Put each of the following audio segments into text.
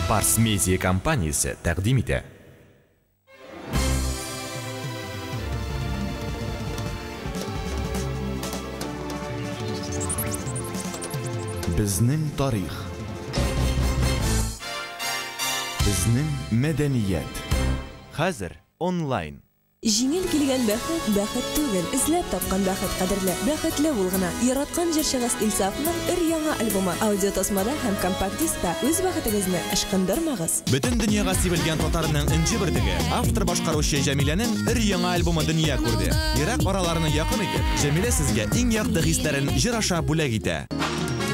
Барс Медиа компаниясы тәкъдим итә. Безнең тарих. Безнең мәдәният. Хәзер онлайн. Җиңел килгән бәхет түгел, эзләп тапкан бәхет кадерле, бәхетле булгына. Яраткан җырчыгыз Илсафның өр-яңа альбомы аудиотасмада һәм компакт-дискта үз бәхетегезне ышкындырмагыз. Бөтен дөньяга сибелгән татарның инҗе бирдеге, автор башкаручы Җәмиләнең өр-яңа альбомы дөнья күрде. Ерак араларны якын итеп, Җәмилә сезгә иң якты хисләрен җыр аша бүләк итә.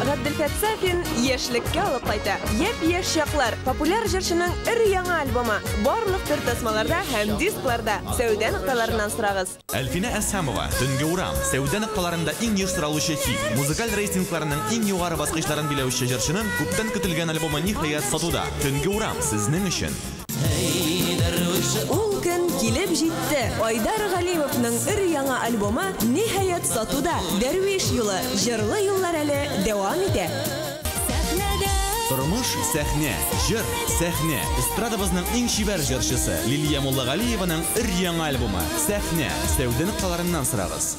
Габделфәт Сафин яшьлеккә алып кайта. Япь-яшь чаклар, популяр җырчының өр-яңа альбомы. Барлык төр тасмаларда һәм дискларда сәүдә нокталарыннан сорагыз. Әлфинә Әсхәмова, Төнге урам, сәүдә нокталарында иң еш соралучы хит, музыкаль рейтингларының иң югары баскычларын биләүче җырчының күптән көтелгән альбомы ниһаять сатуда. Төнге урам сезнең өчен. Ул көн килеп җитте. Айдар Галимовның өр-яңа альбомы ниһаять сатуда. Дәрвиш юлы, җырлы юллар әле дәвам итә. Тормыш сәхнә, җыр сәхнә. Эстрадабызның иң чибәр җырчысы Лилия Муллагалиеваның өр-яңа альбомы Сәхнә сәүдә нокталарыннан сорагыз.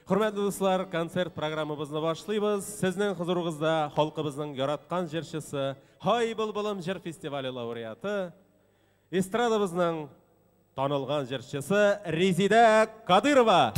Хөрмәтле дуслар, концерт программабызны башлыйбыз. Сезнең хузурыгызда халкыбызның яраткан җырчысы, Хай Былбылым җыр фестивале лауреаты, эстрадабызның танылган җырчысы Резида Кадырова.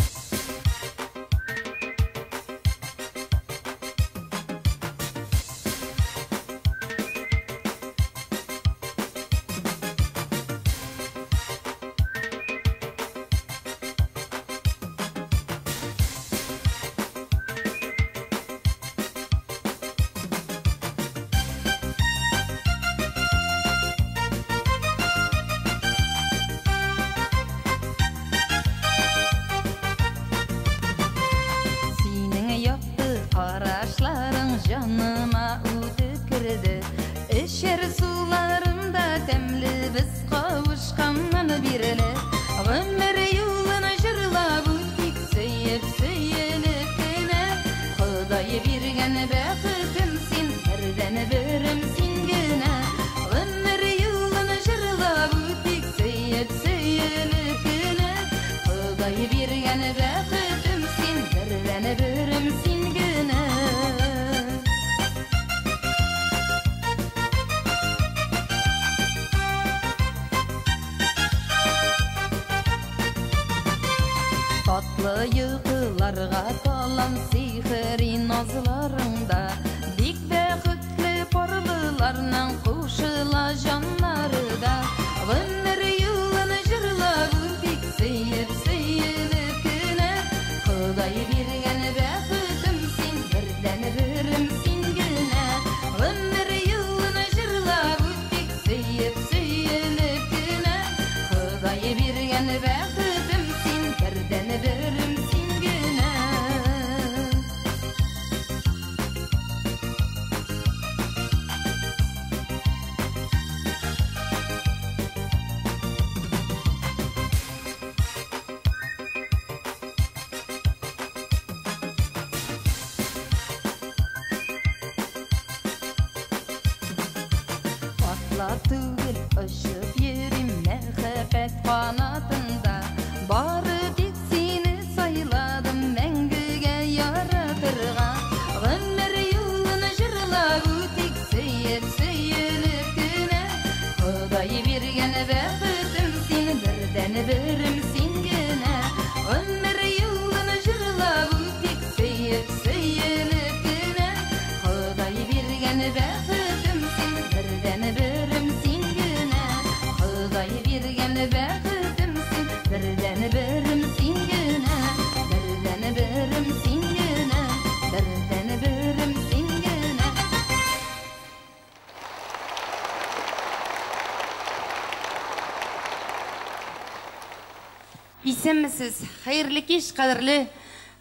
Исеммесіз, хайырлы кеш, қадірлі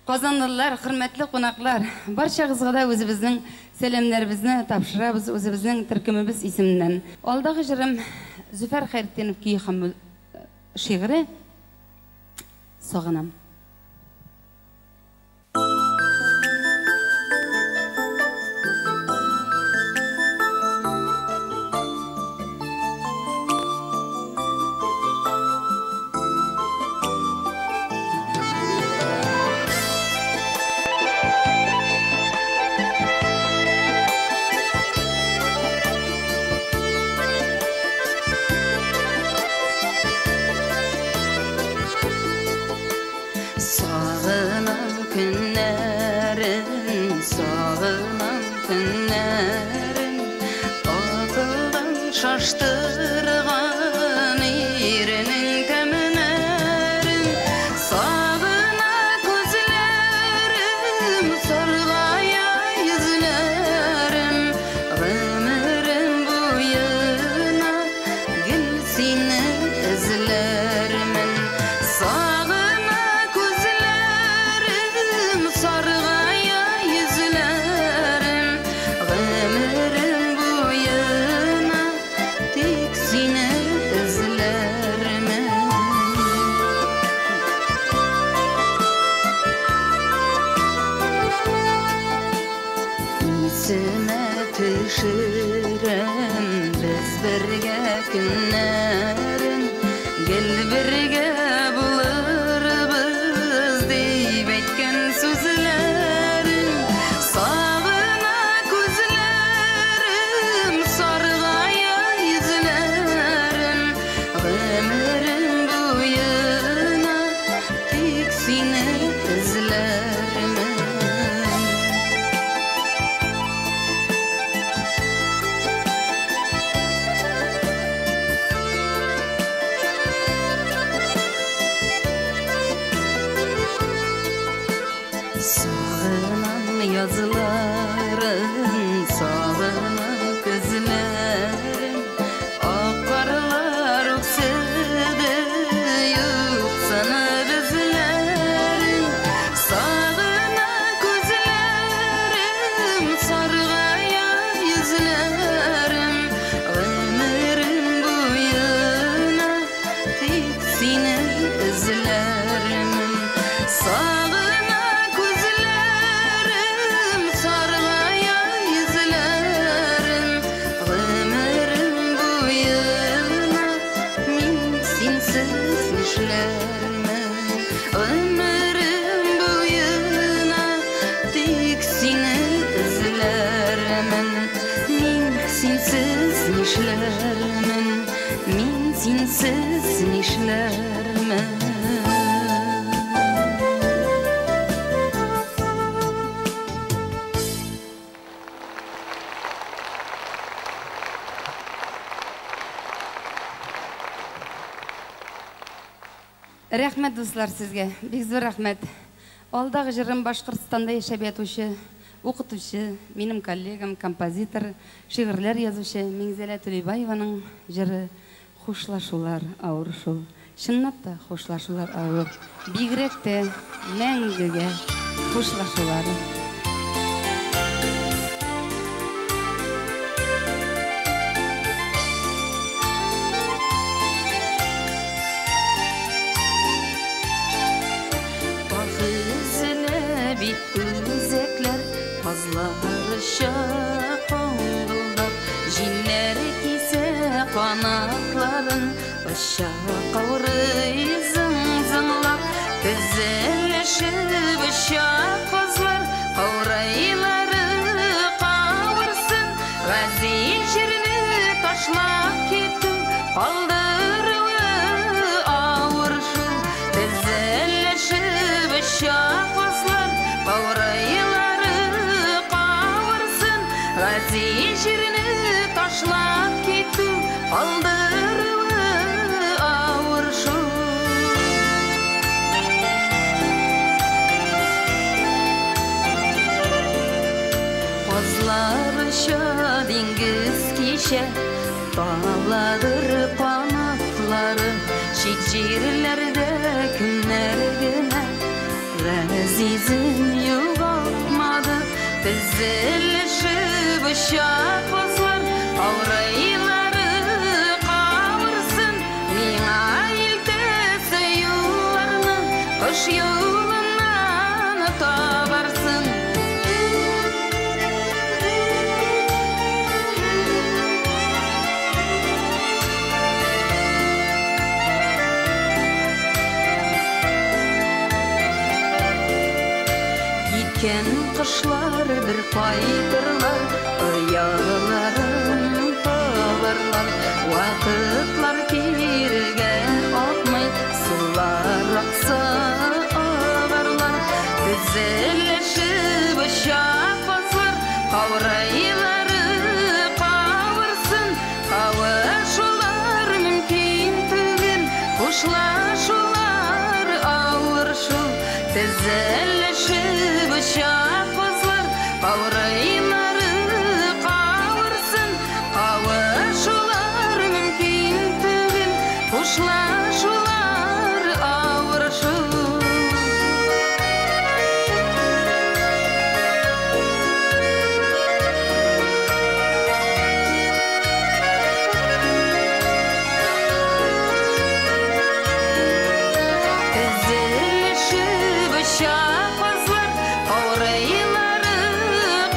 Қазандылар, құрметлі қонақлар. Баршағызға да өзіміздің сәлемдерімізді тапшырабыз, өзіміздің түркіміміз есімінен. Алдағы жырым Зүфәр Хайреттенов Кейхам шиғыры Сағынам. Şaştırgan irinin temnerin sağına gözlerim sorgaya yüzlerim ömrüm boyuna gülsini izlerimin sağına gözlerim sorgaya yüzlerim ömrüm boyuna seni izlerime İsime düşürem biz birge günlerin gel birge buluruz deyip etken sözlerin sağına gözlerim sargaya yüzlerim ömrüm boyuna tek seni izlerim sağınan yazıların sağınan gözlerin akarlar öksürdü yutsana bizlerin sağına gözlerim sargaya yüzlerim ömrüm boyuna tek seni izlerim sağına gözlerim sargaya yüzlerim ömrüm boyuna min sensiz işlermen ömrüm boyuna tek seni izlermen min sensiz işlermen min sensiz işlermen Рәхмәт дуслар сезгә, бик зур рәхмәт. Алдағы жырым Башқұртстанда яшәп ятучы, укытучы, минем коллегам, композитор, шигырьләр язучы Миңзәлә Төлебаеваның жыры «Хушлашулар авыр шул». Чынлап та хушлашулар авыр. Бигрәк тә мәңгегә хушлашулар. Üzekler pazlarışa konguldar Jiller kise kanatların Aşağı kavri zın-zınlar Tezeleşip uşak pazlar Kavrayları kavursın Gazi jirini taşlap ketu Kaldırığı ağır şul Tezeleşip uşak pazlar Kavrayları kavursın Gazi jirini taşlap ketu Kaldırığı ağır şul Pazlarışa dengiz kişe Dağladır kanatları Şehirlerde günler Azizim yo'qolmadi tizilishib shahbozlar avraylari qavursin menga iltisa yo'llarni qish yo'linan tabarsin Ken kışlar bir paytırlar Yağlarım tavarlar Vakıtlar kirge akmay Sular aksa ağarlar Düzelleşip şahbazlar Kavrayları kavursun Kavuşular mümkün tügün Kuşlaşular ağırşu Düzelleşip şahbazlar kavrayları kavursun kavuşular mümkün tügün kuşlaşular avuruşur Düzelleşip şahbazlar Kavrayları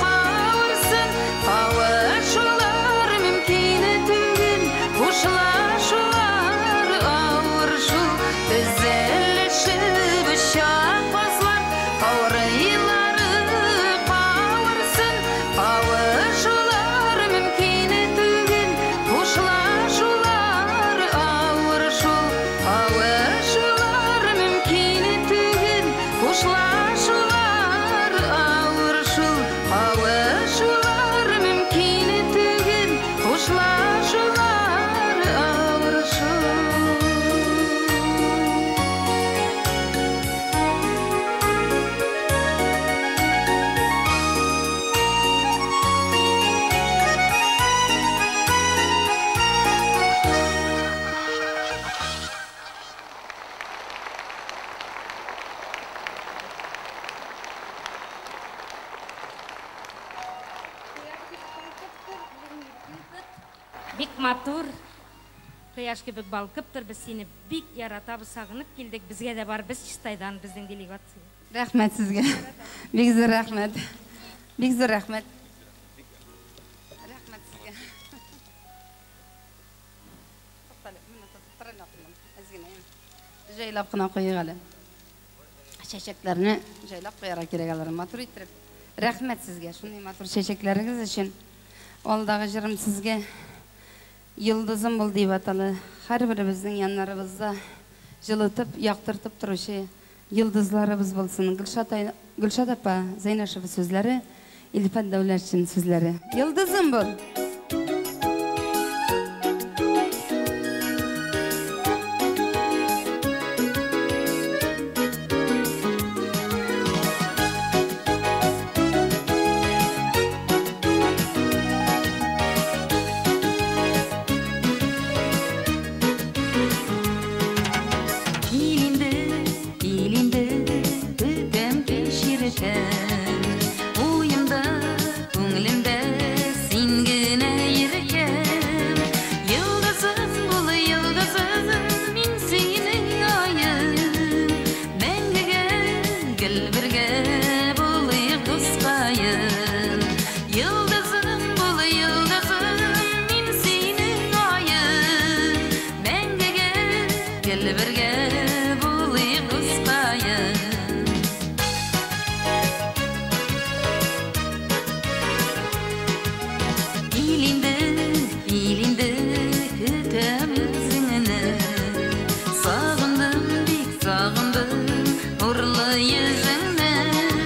kavursun Kavuşular mümkün tügün Kuşlaşular avuruşu Düzelleşip şahbazlar Kavrayları kavursun Kavuşular mümkün tügün Kuşlaşular avuruşu Kavuşular mümkün tügün Kuşlaşular avuruşu Kavuşular mümkün tügün Kuşlaşular avuruşu Бик матур, қияш кебек балқыптыр, біз сені бик яратабыз, сағынып келдік, бізге де бар, біз Чистайдан, біздің делегация. Рахмет сізге. Бик зор рахмет. Бик зор рахмет. Рахмет сізге. Жайлап қына қойық әлі. Шешектеріні жайлап қойыра керек алар. Матур еттіріп. Рахмет сізге. Шындай матур шешектеріңіз үшін. Олдағы жырым сізге Yıldızım бұл деп аталы. Әрбір біздің янларыбызда жылытып, яқтыртып тұрушы yıldızlarımız болсын. Гүлшат апа Зайнашева сөзлері, Илфат Дәулетшин сөзлері. Yıldızım бұл. Sağındım, bik sağındım, nurlu yüzünden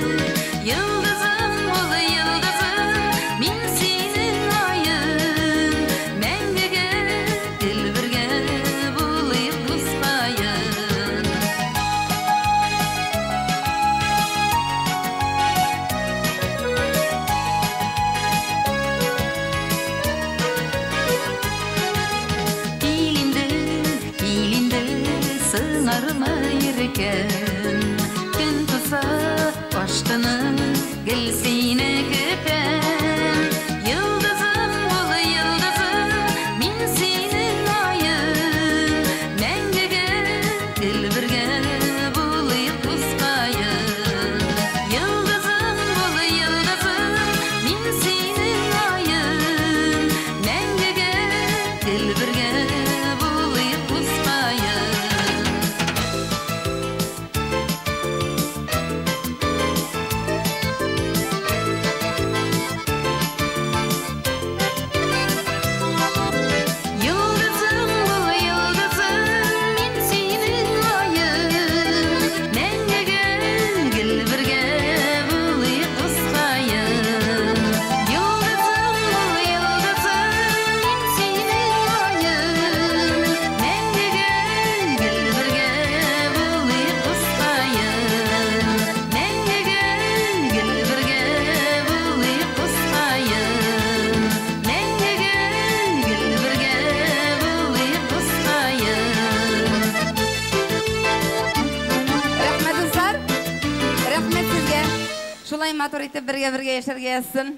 Шулай матур итеп бірге яшәргә язсын.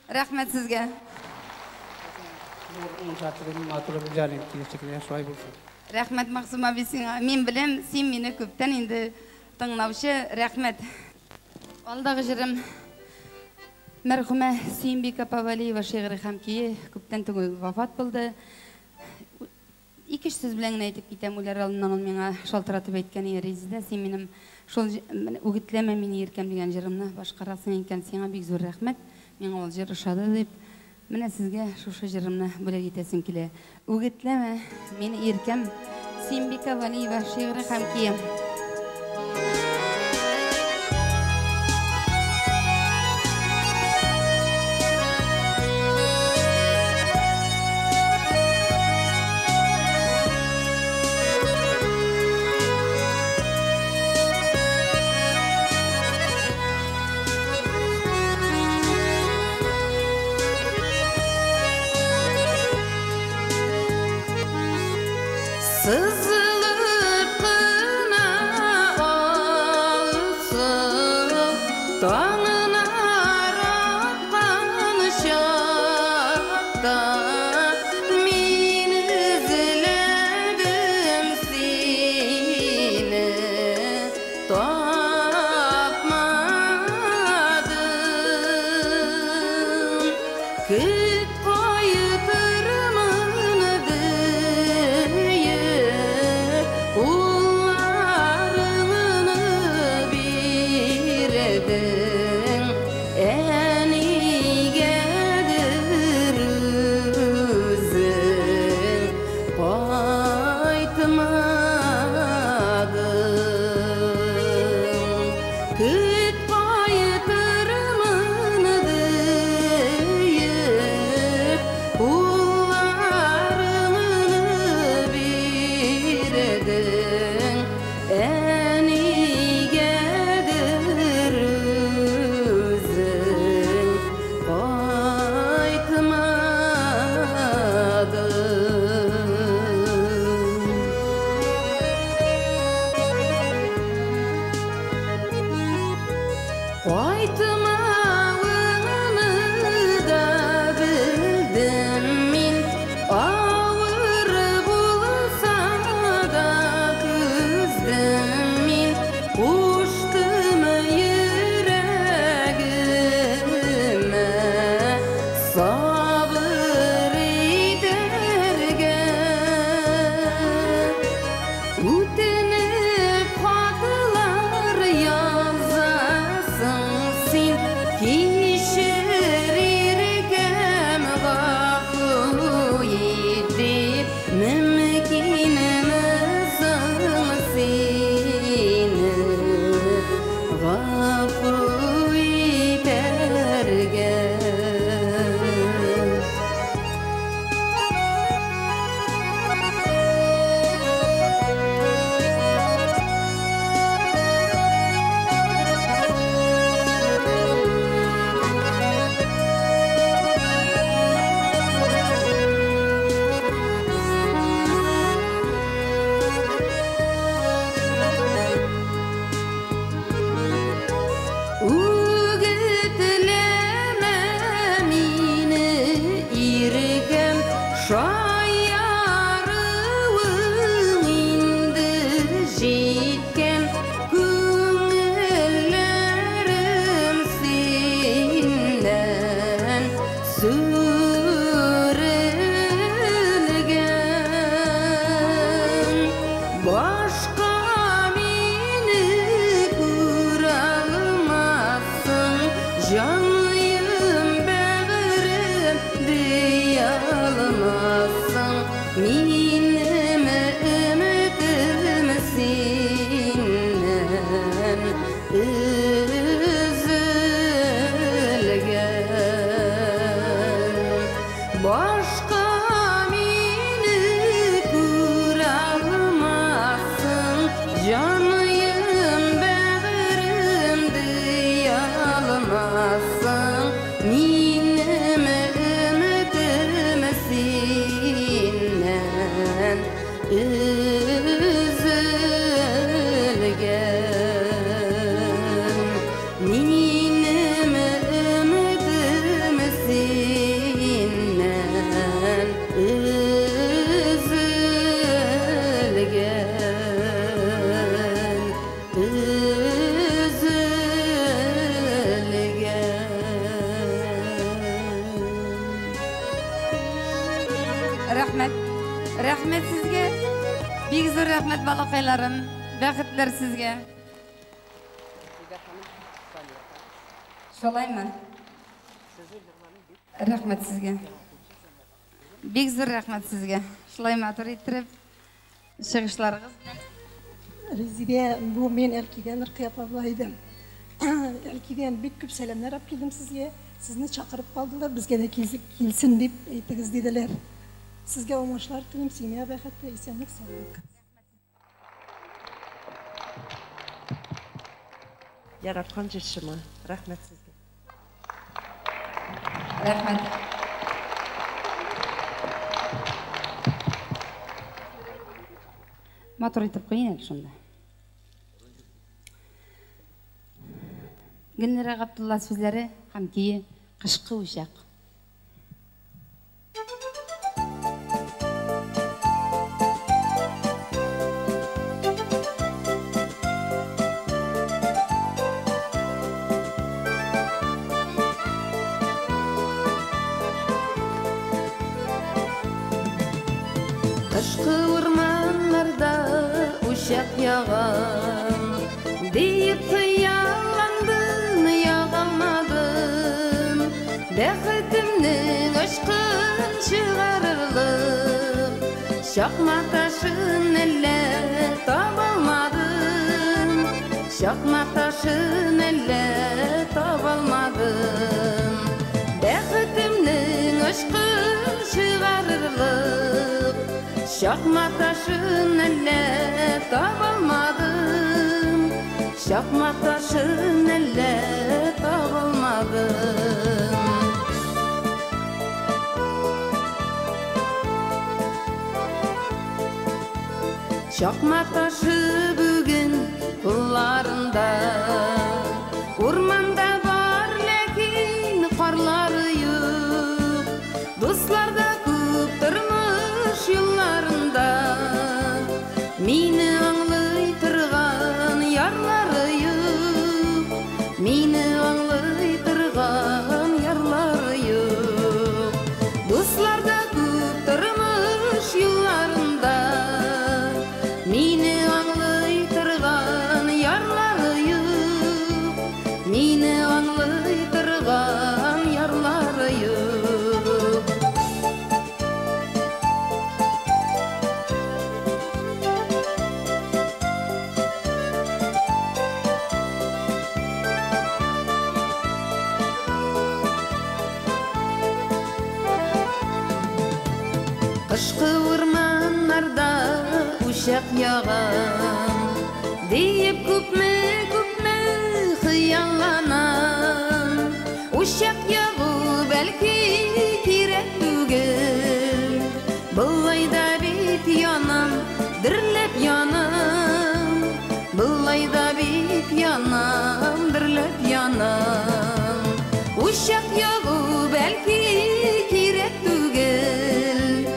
Рәхмәт сезгә. Рәхмәт Махсум аби сиңа. Мин беләм, син мине күптән инде тыңлаучы. Рәхмәт. Алдагы җырым мәрхүмә Сөембикә Павалиева шигъри һәм кие күптән түгел вафат булды. Ике сүз белән генә әйтеп китәм, үләр алдыннан ул миңа шалтыратып әйткән Резидә, син минем шул үгетләмә мине иркәм дигән җырымны башкарасың икән, сиңа бик зур рәхмәт. Миңа ул җыр ошады дип, менә сезгә шушы җырымны бүләк итәсем килә. Үгетләмә мине иркәм, Сөембикә Павалиева шигъри һәм кие. Sızılıp kına olsun, doğanına aratkan şakta, min izledim seni, tapmadım. Küt koyuturmanı Kullarını birdin, en iyigedir üzün, koytmadım. Küt koytırmanı deyip, kullarını birdin, en iyigedir üzün, koytmağını da bildim min, ağır bulsa da kızdım min, uçtum yüreğime, sabır ederken, ütenip haklar yazasın sin, kişirirken gafı yedip, mümkünümüzün seni gafı ederken. Үгітлеме мені иркем, шаяруың инді жеткен, көңіллерім сенен сүрілген. Başka meni göre almazsın, canım böbreğim diye almazsın. Benim ümidim senden üzülgen. Başka meni göre almazsın, canım böbreğim diye almazsın. Benim ümidim senden üzülgen. зур рәхмәт балакайларым. Бәхетләр сезгә. Шулаймы? Рәхмәт сезгә. Бик зур рәхмәт сезгә. Шулай матур иттереп чыгышларыгыз. Резидә, бу мен Әлкидән Рәкыйп абла идем. Әлкидән бик күп сәламнар алып килдем сезгә. Сезне чакырып калдылар, безгә дә килсен дип әйтегез диделәр. Сезгә уңышлар телим, сиңа бәхетле, исәнлек, саулык. Яраткан җырчыма, рәхмәт сезгә. Рәхмәт. Матур итеп куйын әле шунда. Гөлнара Габдулла сүзләре һәм көе Кышкы учак. Кышкы урманларда учак ягам, дип хыялландым, ягалмадым. Бәхетемнең ашкын чыгарырлык, чакмак ташын әллә табалмадым. Чакмак ташын әллә табалмадым. Бәхетемнең ашкын чыгарырлык, чакмак ташын әллә табалмадым. Чакмак ташын әллә табалмадым. Чакмак ташы бүген кулларында, урманда бар, ләкин карлары юк. Дуслар да күп тормыш юлларында, мине аңлый торган ярлары юк. Мине аңлый торган ярлары юк. Дуслар да күп тормыш юлларында, мине аңлый торган ярлары юк. Мине аңлый торган ярлары юк. Кышкы урманнарда учак ягам, дип күпме хыялланам. Учак ягу бәлки кирәк түгел, былай да бит янам, дөрләп янам. Былай да бит янам, дөрләп янам. Учак ягу бәлки кирәк түгел,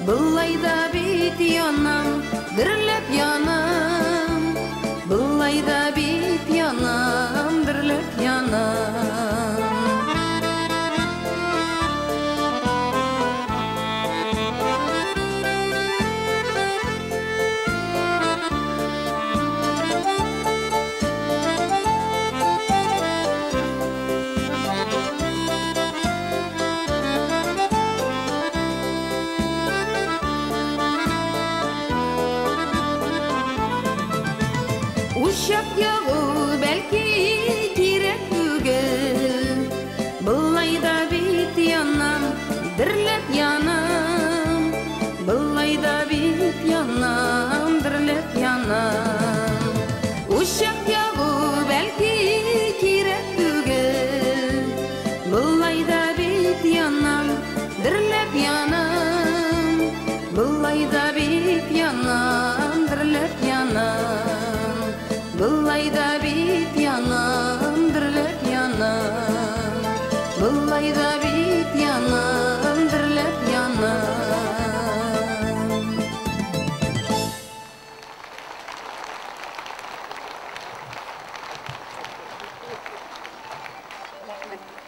былай да бит янам, дөрләп янам. Былай да бит янам, дөрләп янам. Учак ягу бәлки кирәк түгел, былай да бит янам, дөрләп янам. Былай да бит янам, дөрләп янам. Учак ягу бәлки кирәк түгел, былай да бит янам, дөрләп янам. Былай да бит янам, дөрләп янам. Былай да бит янам, дөрләп янам. Былай да бит янам, дөрләп янам.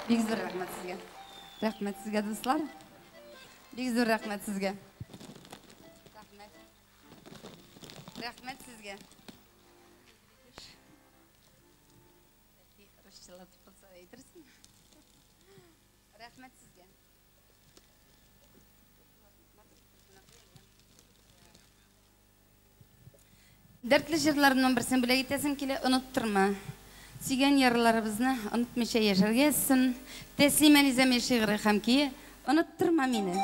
Бик зур рәхмәт сезгә. Рәхмәт сезгә, дуслар. Бик зур рәхмәт сезгә. сізге. Рахмет сізге. Дәртлі жырларымның бірсін біле кетесім келе, ұныттырма. Сүйген ярларыбызны ұнытмыша ешіргесін. Тәслимен иземе шиғыры қамки, ұныттырма мені.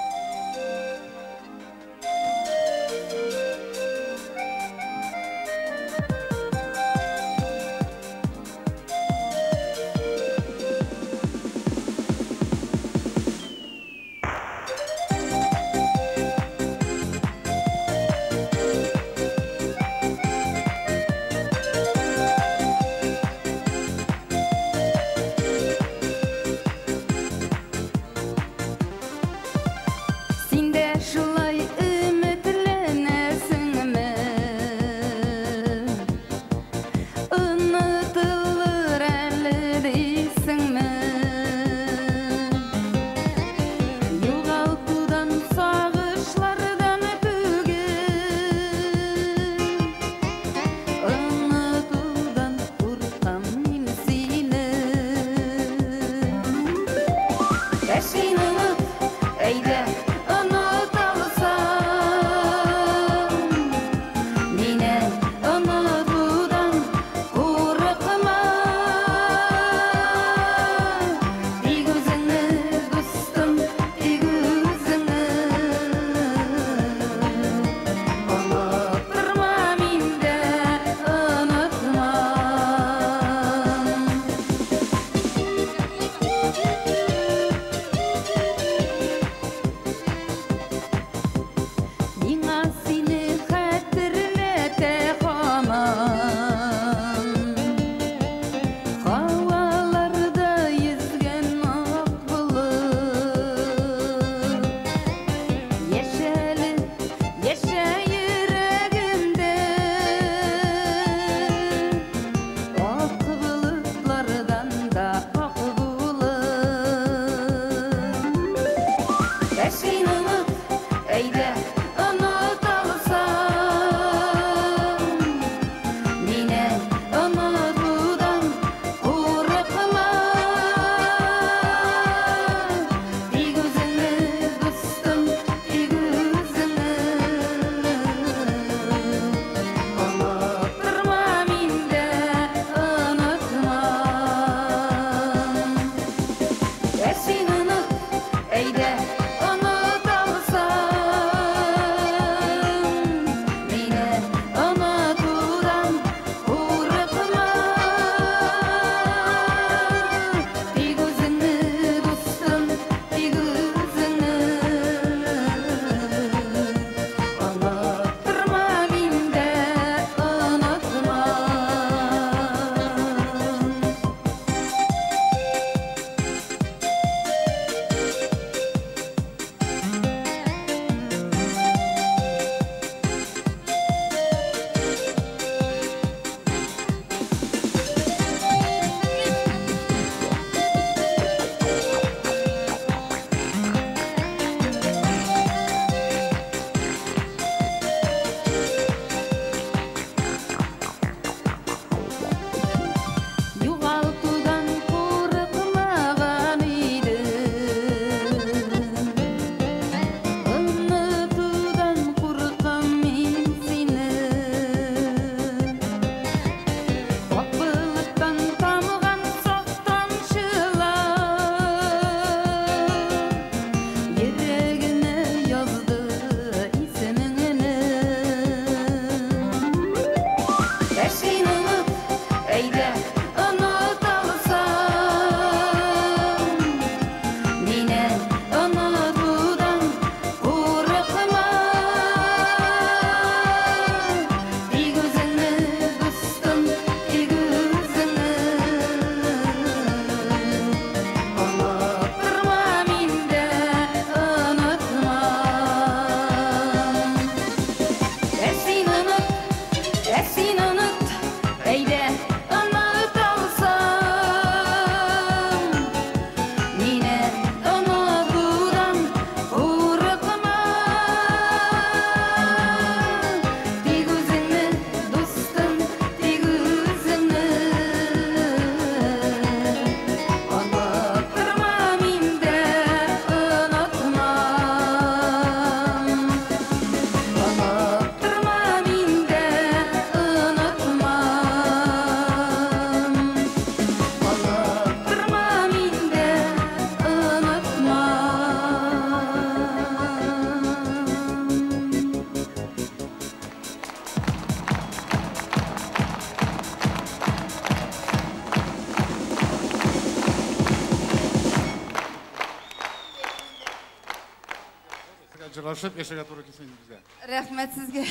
Шырлашып, ешеге туры келсін бізге. Рахмет сізге.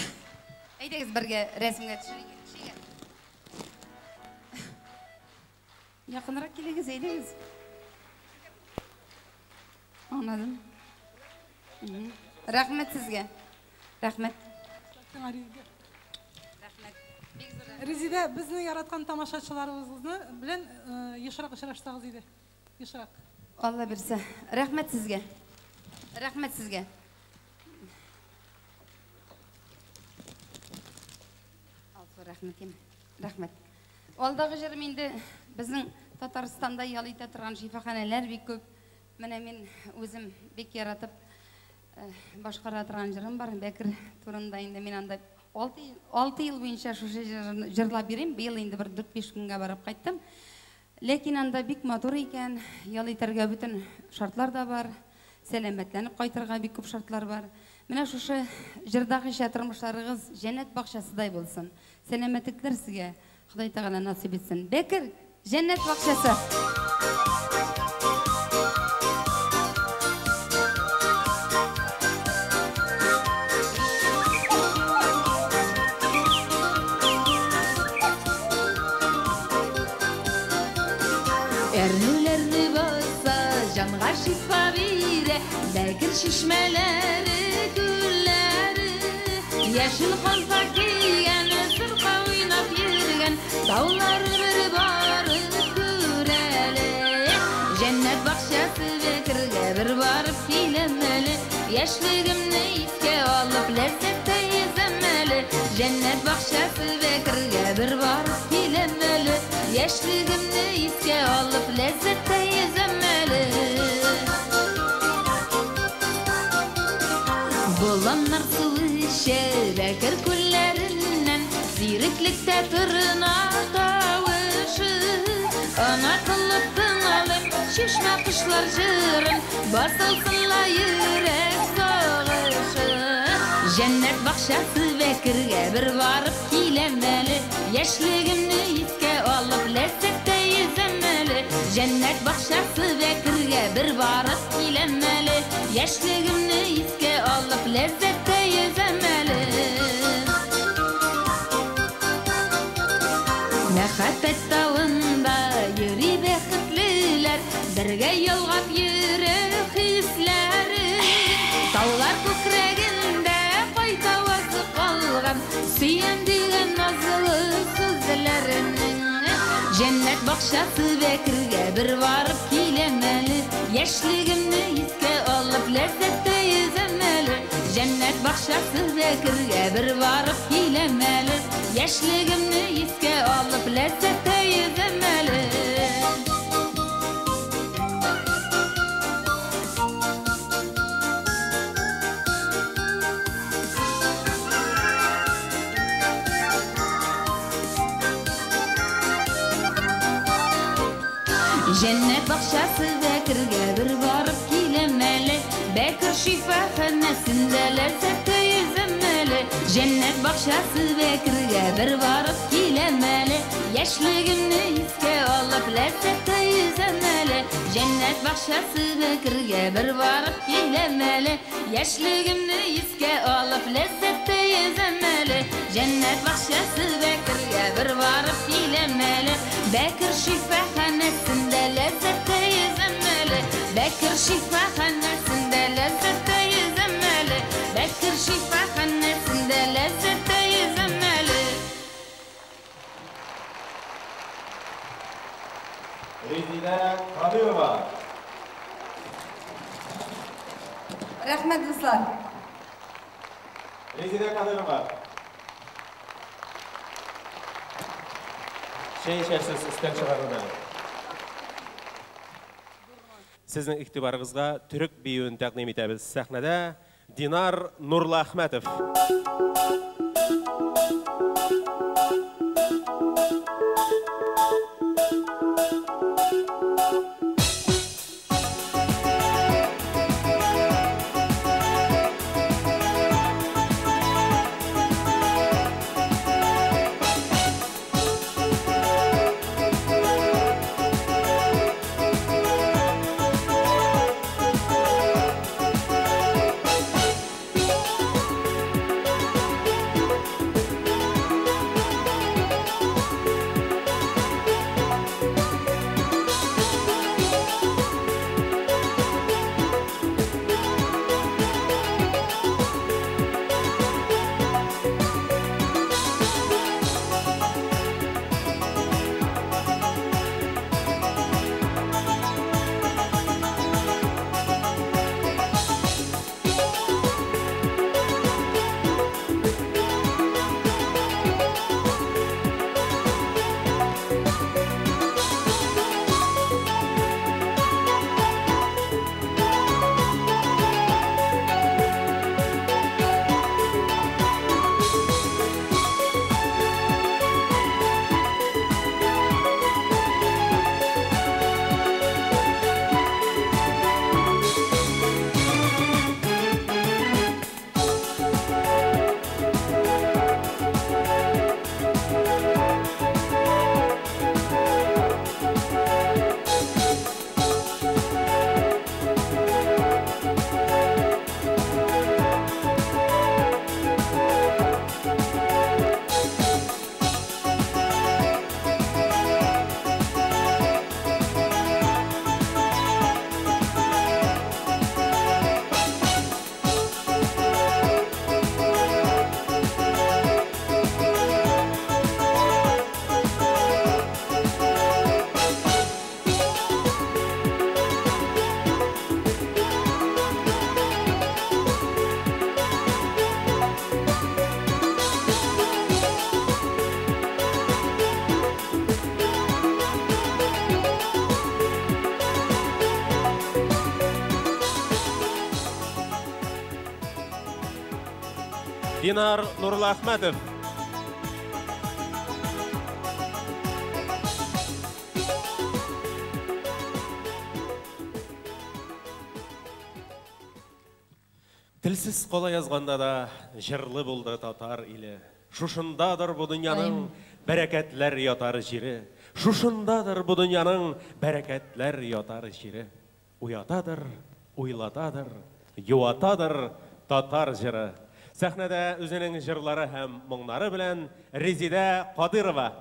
Әйдеңіз бірге рәсімге түсірейік. Жақынырақ келіңіз, әйдеңіз. Anladım. Rahmet sizge. Rahmet. Резиде, біздің яратқан тамашашыларымызды білен ешірақ ұшыраштағыз еді. Ешірақ. Алла берсе. Рахмет сізге. Рахмет сізге. Алсы рахмет ем. Рахмет. Алдағы жерменде біздің Татарстанда ялыйта тұрған шифаханелер бек көп. Мене мен өзім бек яратып башқара тұрған жырым бар. Бәкір турында енді мен анда 6 ел бойынша шушы жырлап берем. Биыл енді бір 4-5 күнге барып қайттым. Лекин анда бек мотор екен. Ялыйтарға бүтін шартлар да бар. Сәлеметленіп қайтырға бек көп шартлар бар. Мене шушы жырдағы шатырмышларығыз жәнет бақшасыдай болсын. Сәлеметіклер сізге Құдай тағала насip етсін. Бәкір, жәнет бақшасы. Ernulerni basa canğa şifa vere Bəkir şişmələri gülləri Yeşil xalfa giyən sırqa oynap yergən Dağlar bir barıb görəli Cennet bakşası Bəkir'e bir barıb kiləməli Yaşlığımni itke alıp lezzette yezeməli Cennet bakşası Bəkir'e bir barıb kiləməli Yaşlığımni itke alıp lezzette yezeməli Bulanlar su içer Bəkir küllerinden Ziriklikte tırnak kavışı Ana kılıktın alıp şişme kışlar jırın Basılsınla yürek sağışı Cennet bakşası Bəkir'e bir varıp kilemeli Yaşlığımni itke alıp lezzette yezeməli Cennet bakşası Bəkir'e bir varıp kilemeli Yaşlığımni itke alıp lezzette yezeməli Məhəbbət dağında yürü bəxtliler Birgə yolğap yürü hisləri Dağlar kökrəgində qaytavası qalğan Süyən digən nazlı sözlərinin Cennet bakşası Bəkir'e bir varıp kilemeli Yaşlığımni itke alıp lezzette yezeməli Cennet bakşası Bəkir'e bir varıp kilemeli Yaşlığımni itke alıp lezzette yezeməli Cennet bakşası Bəkir'e bir varıp kilemeli Bəkir şifaxanasında lezzette yezeməli Cennet bakşası Bəkir'e bir varıp kilemeli Yaşlığımni itke alıp lezzette yezeməli Cennet bakşası Bəkir'e bir varıp kilemeli Yaşlığımni itke alıp lezzette yezeməli Cennet bakşası Bəkir'e bir varıp kilemeli Bəkir şifaxanasında lezzette yezeməli Bəkir şifaxanasında lezzette yezeməli Bəkir şifaxanasında lezzette yezeməli Rezide Kadirova. Rahmet dostlar. Rezide Kadirova. Şeyin şersiz istem çıkarına. Sizin iktibarınızga Türk biyuğunu təqdim etəbiz. Səhnədə Dinar Nurlu Ahmetov. Динар Нурлахметов. Тілсіз қола язғанда да жырлы болды татар илі. Шушындадыр бұ дүнияның бәрәкәтләр ятар жері. Шушындадыр бұ дүнияның бәрәкәтләр ятар жері. Уятадыр, уйлатадыр, юатадыр татар жыры. Сәхнәдә үзенең жырлары һәм моңнары белән Резида Кадырова.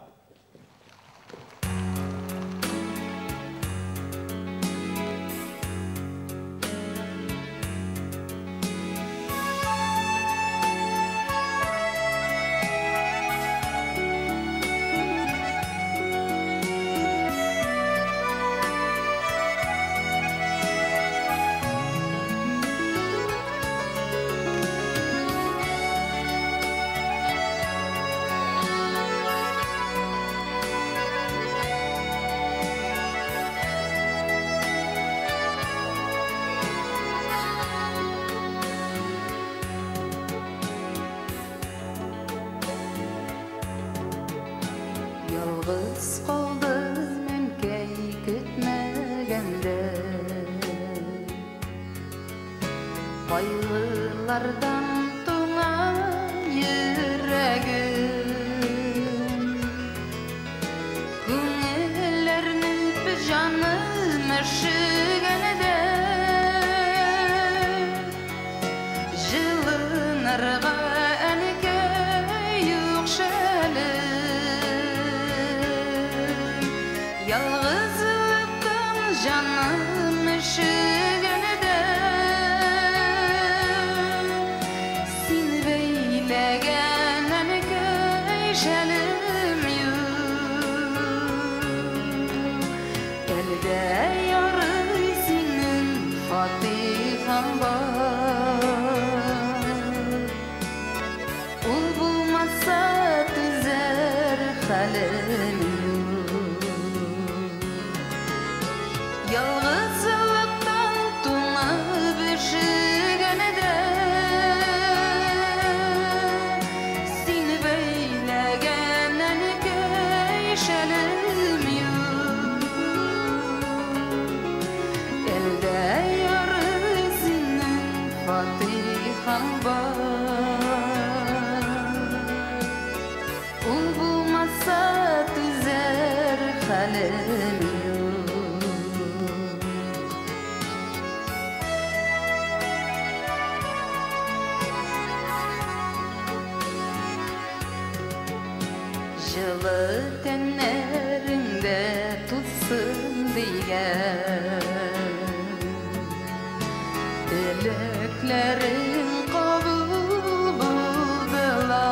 Yalğız qaldı münkey kütməgəndə Qayğılardan tuğan yüreğim Күңелләрнең пижаны мәшігәнедә Жылынырға әнекәй юк шәлі Yalğızlıqdan canım üşügəndə Sin beyləgən ənəkəy şəlim yox Əldə yarı sinin fatiham var Ul bulmasa düzər xəlim Yalğızlıqdan tuğanıb üşügəndə Seni beyləgən ənəkəy şəlim yox Əldə yarı sinin fatiham var Ul bulmasa düzər xəlim Жылы тәннәріңдә tutсын дигән Теләкләрің кабул булдылар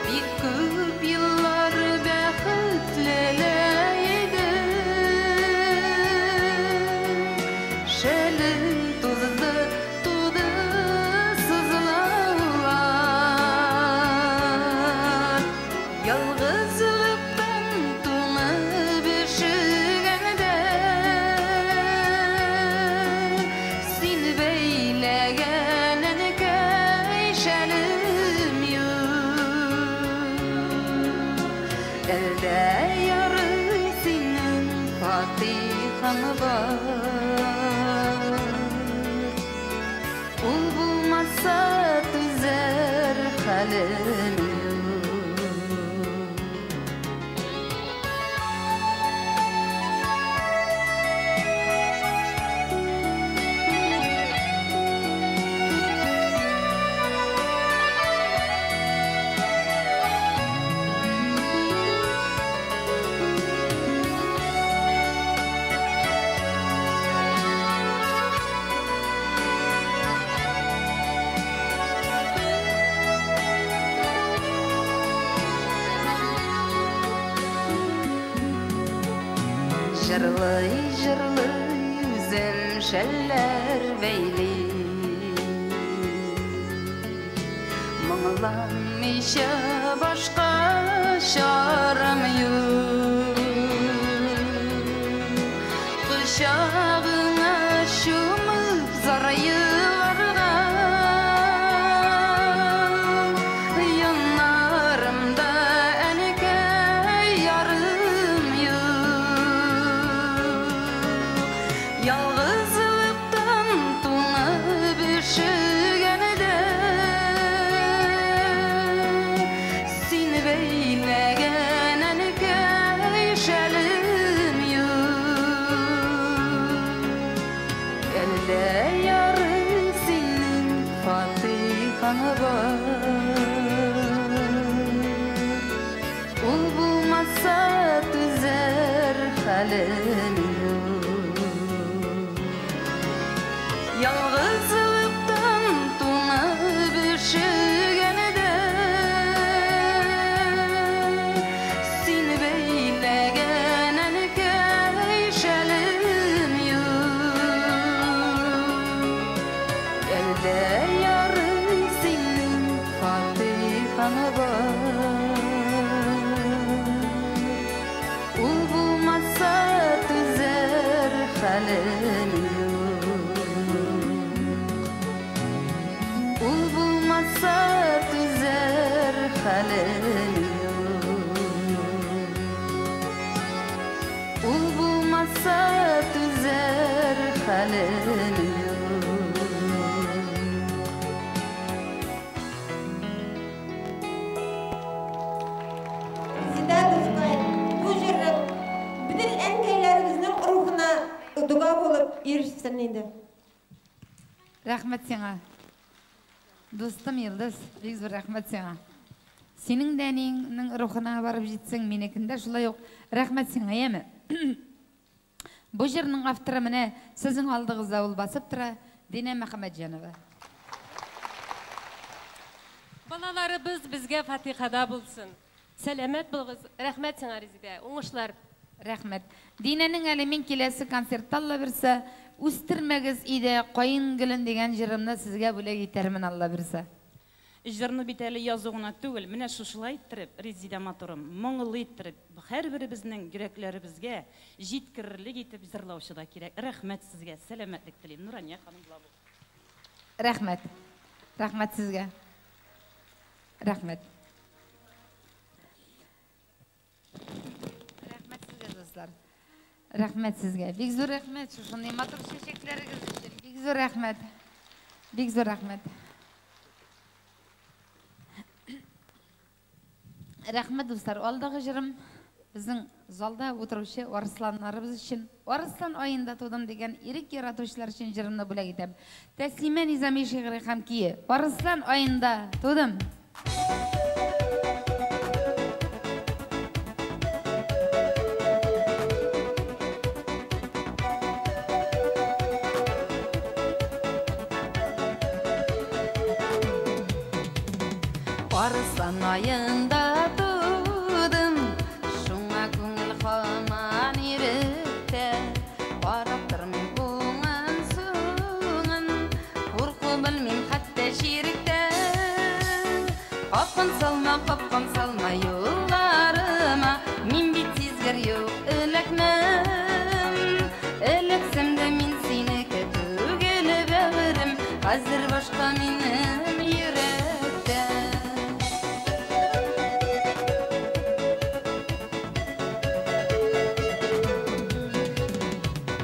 Бик күп еллар бәхетлеләр иде Шәлем тузды Yalğızlıqdan tuğanıb üşügəndə Seni beyləgən ənəkəy şəlim yox Əldə yarı sinin fatiham var Ul bulmasa düzər xəlim Жырлый үзем шәлләр бәйли Моңламыйча башка чарам юк Кочагыңа чумып зар йырларга Ул булмаса түзер хәлем юк. Ялгызлыктан туңып üşüгәндә сине бәйләгән әнкәй шәлем юк. Әлдә ярый синең фатихаңа бар. Ул булмаса түзер хәлем юк. Ул булмаса түзер хәлем юк. Ул булмаса түзер хәлем юк. Дуга болып ерішсін енді. Рахмет сеңа. Достым Йылдыз, бек зор рахмет сеңа. Сенің дәнеңнің рухына барып жетсең, менекінде шулай оқ. Рахмет сеңа, еме. Бұл жерінің авторы міне сіздің алдығызда ол басып тұра, Дина Махамеджанова. Балаларыбыз бізге фатихада болсын. Сәлемет болғыз. Рахмет сеңа, Резиде. Оңышлар. Рахмет. Диненің әлемен келесі концерт алла бірсе, үстірмегіз иде қойын гүлін деген жырымды сізге бөлек етермін алла бірсе. Жырны бітәлі язуғына түгіл, менә шушылай иттіріп, Резида матурым, мұңылы иттіріп, әр бірі біздің жүректері бізге жеткірілік етіп зырлаушы да керек. Рахмет сізге, сәлеметлік тілейм. Нұрания ханым бұла бұл. Рахмет. Рахмет сізге. Рахмет. Рахмет сізге. Бек зор рахмет. Шушындай матур шешеклеріңіз үшін. Бек зор рахмет. Бек зор рахмет. Рахмет достар. Алдағы жырым біздің залда отырушы Арысланларыбыз үшін. Арыслан айында тудым деген ерек яратушылар үшін жырымды бөлек етем. Тәслима Низами шиғыры хамкиі. Арыслан айында тудым. Арыслан айында тудым, шуңа көңіл қаман ерікті. Бараптыр мен көңін суңын, қорқу білмейм қатты шерікті. Қапқан салма yollarıma, min bitsizgер yok ілікмім. Іліксімді мен сені көтігілі бәғірім, қазір башқа менің ерікті.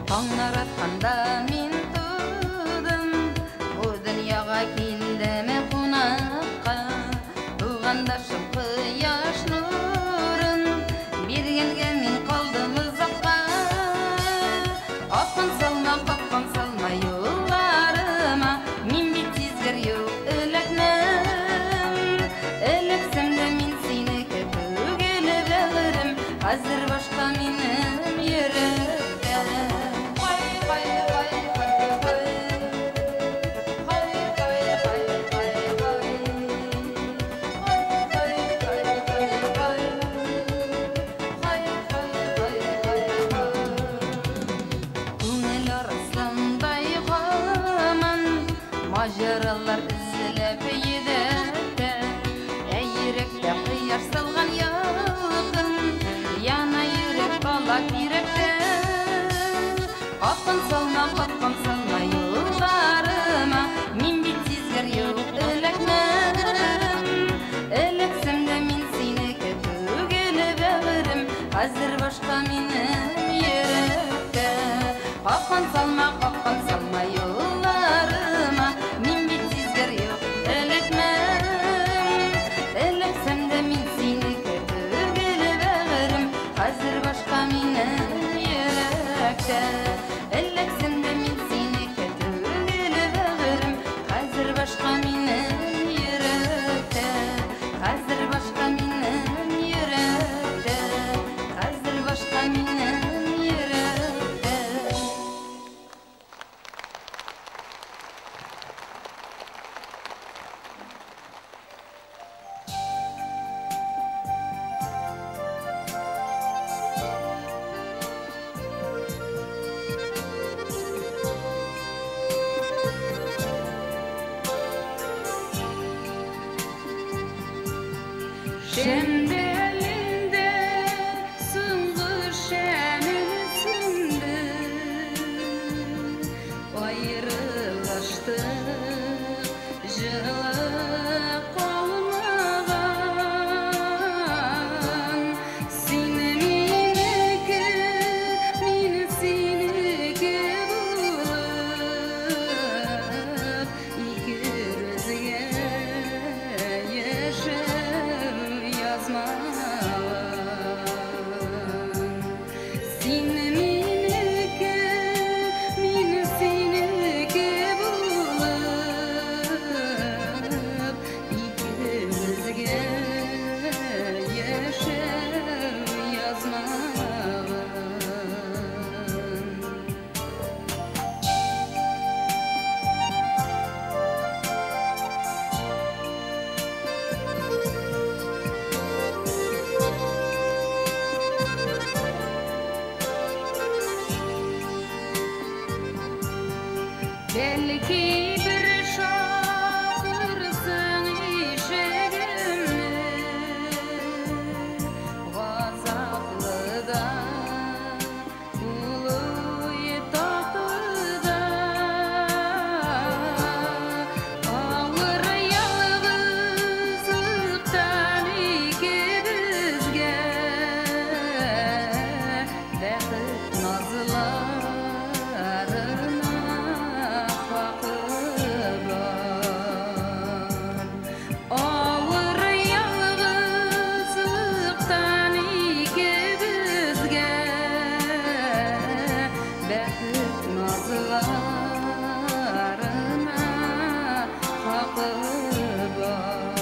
Таңнар атқанда мен тудым, бұл дүнияға келдім қонаққа. Туғандашым қияш нұрын, бергенге мен қалдым ұзаққа. Қапқан салма yollarıma, мен бетсізгер yok ілікмім. Іліксімді мен сені көтігілі бәғірім, қазір башқа менің ерікті. Majaralar izlep yedekte, yürekte kıyar salgan yakın, yana yürek kalak yürekte. Kapkan salma yollarıma, min bitsizgер yok ілікмім. Іліксімді мен сені көтігілі бәғірім, қазір башқа менің ерікті. Kapkan salma yollarıma, min bitsizgер yok ілікмім. Іліксімді мен сені көтігілі бәғірім, қазір башқа менің ерікті. Іліксімді мен сені көтігілі бәғірім, қазір башқа менің ерікті. Қазір башқа менің ерікті. Belki bir şakırsın işegimni Gazaplıda Uluy tatlıda Ağır yalnızlıktan ikimizge Bexit nazlarına hakkı var Ağır yalnızlıktan ikimizge Bexit nazlarına hakkı var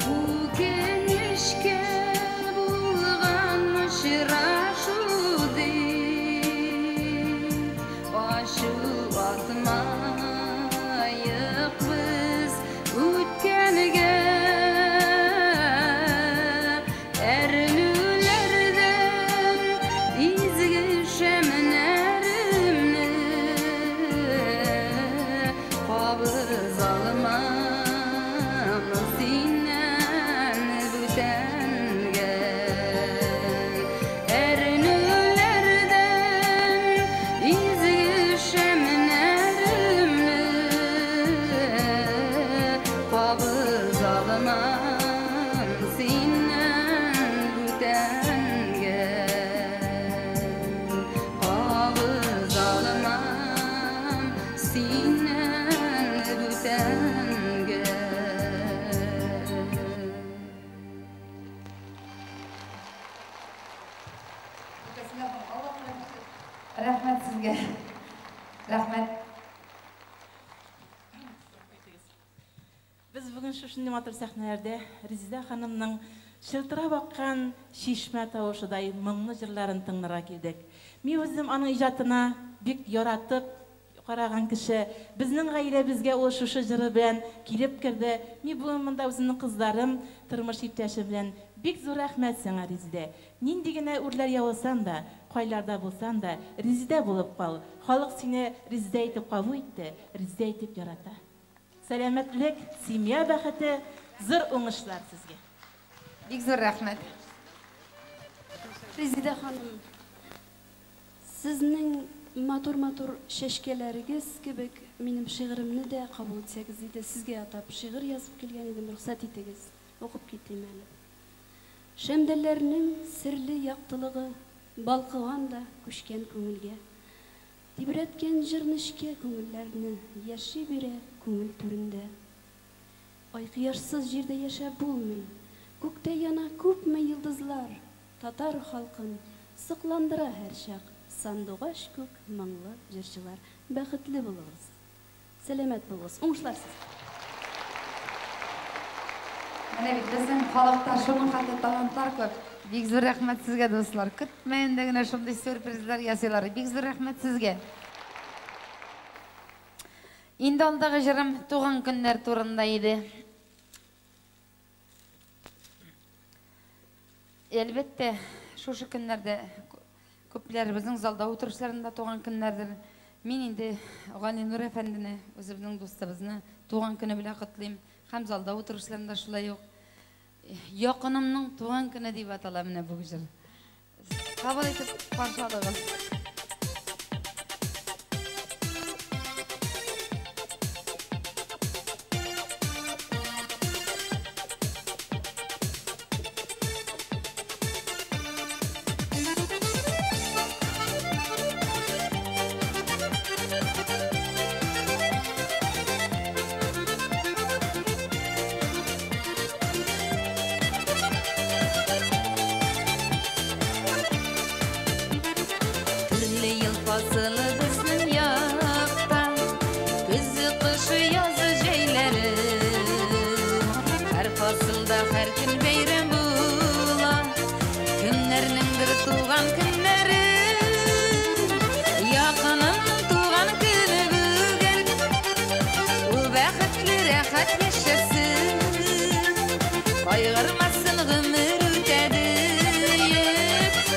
Bu genişke bulganmış raşudi Başı atmayık biz ötkenge Erlülerden izgişemlerimni Kabız almam sinden bütenge Erlülerden izgişemlerimni Kabız almam sinden bütenge Kabız almam sinden bütenge Rahmet sizge. Rahmet. Biz bugün şuşunday матур сәхнәләрдә Резида ханымның шылтырап аккан шишмә тавышыдай моңлы җырларын тыңларга килдек. Мин үзем аның иҗатына бик яратып караган кеше. Безнең гаиләбезгә ул шушы җыры белән килеп керде. Мин бүген монда үземнең кызларым, тормыш иптәшем белән бик зур рәхмәт сиңа, Резида. Нинди генә үрләр явылсаң да, кайларда булсаң да, Резида булып кал. Халык сине Резида итеп кабул итте, Резида итеп ярата. Сәламәтлек, семья бәхете, зур уңышлар сезгә. Бик зур рәхмәт. Резида ханым, сезнең матур-матур шәшкәләрегез кебек минем шигыремне дә кабул итсәгез иде. Сезгә атап шигырь язып килгән идем, рөхсәт итегез. Укып китим әле. Шәмдәлләрнең серле яктылыгы балкыган да күчкән күңелгә. Тибрәткән җырнышкә күңелләрне яши бирә күңел түрендә. Ай кыярсыз җирдә яшәп булмый. Күктә яна күпме йолдызлар. Татар халкын сыкландыра һәр чак. Сандугаш күк моңлы җырчылар. Бәхетле булыгыз. Сәламәт булыгыз. Уңышлар сезгә. Менә бит безнең халыкта шуның хәтле талантлар күп. Бик зур рәхмәт сезгә, дуслар. Көтмәгәндә генә шундый сюрпризлар ясыйлар. Бик зур рәхмәт сезгә. Инде алдагы җырым туган көннәр турында иде. Әлбәттә, шушы көннәрдә күпләребезнең залда утырышларында туган көннәрдер. Мин инде Гали Нур әфәндене, үзебезнең дустыбызны туган көне белән котлыйм. Һәм залда утырышларында шулай ук якынымның туган көне дип атала менә бу җыр. Кабул итеп каршылагыз. rahat yaşasın. Kaygırmasın ömür ötedi,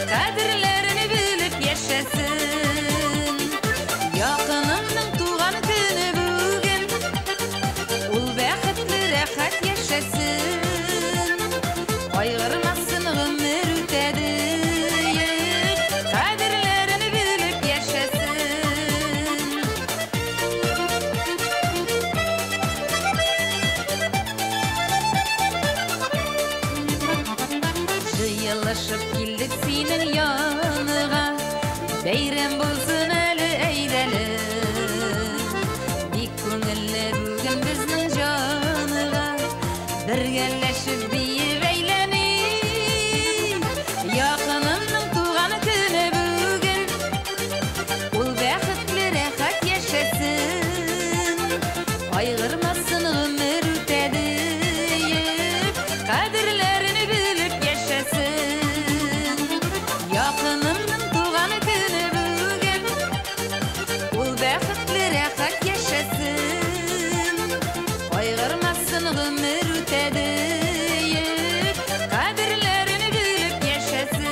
kadirlerini bilip yaşasın. Yakınımның tuğan günü bugün, ul bәхетле rahat yaşasın. Kaygırmasın ömür ötedi, kadirlerini bilip yaşasın. Yıllaşıp geldik senin yanığa, beyram bulsun eli eyleli. Bir köngülle bugün bizning canığa, birgeleşip deyip eylenip. Yakınımның tuğan günü bugün, ul bәхетле rahat yaşasın. Kaygırmasın ömür ötedi, kadirlerini bilip yaşasın. Yakınımның tuğan günü bugün, ul bәхетле rahat yaşasın. Kaygırmasın ömür ötedi, kadirlerini bilip yaşasın.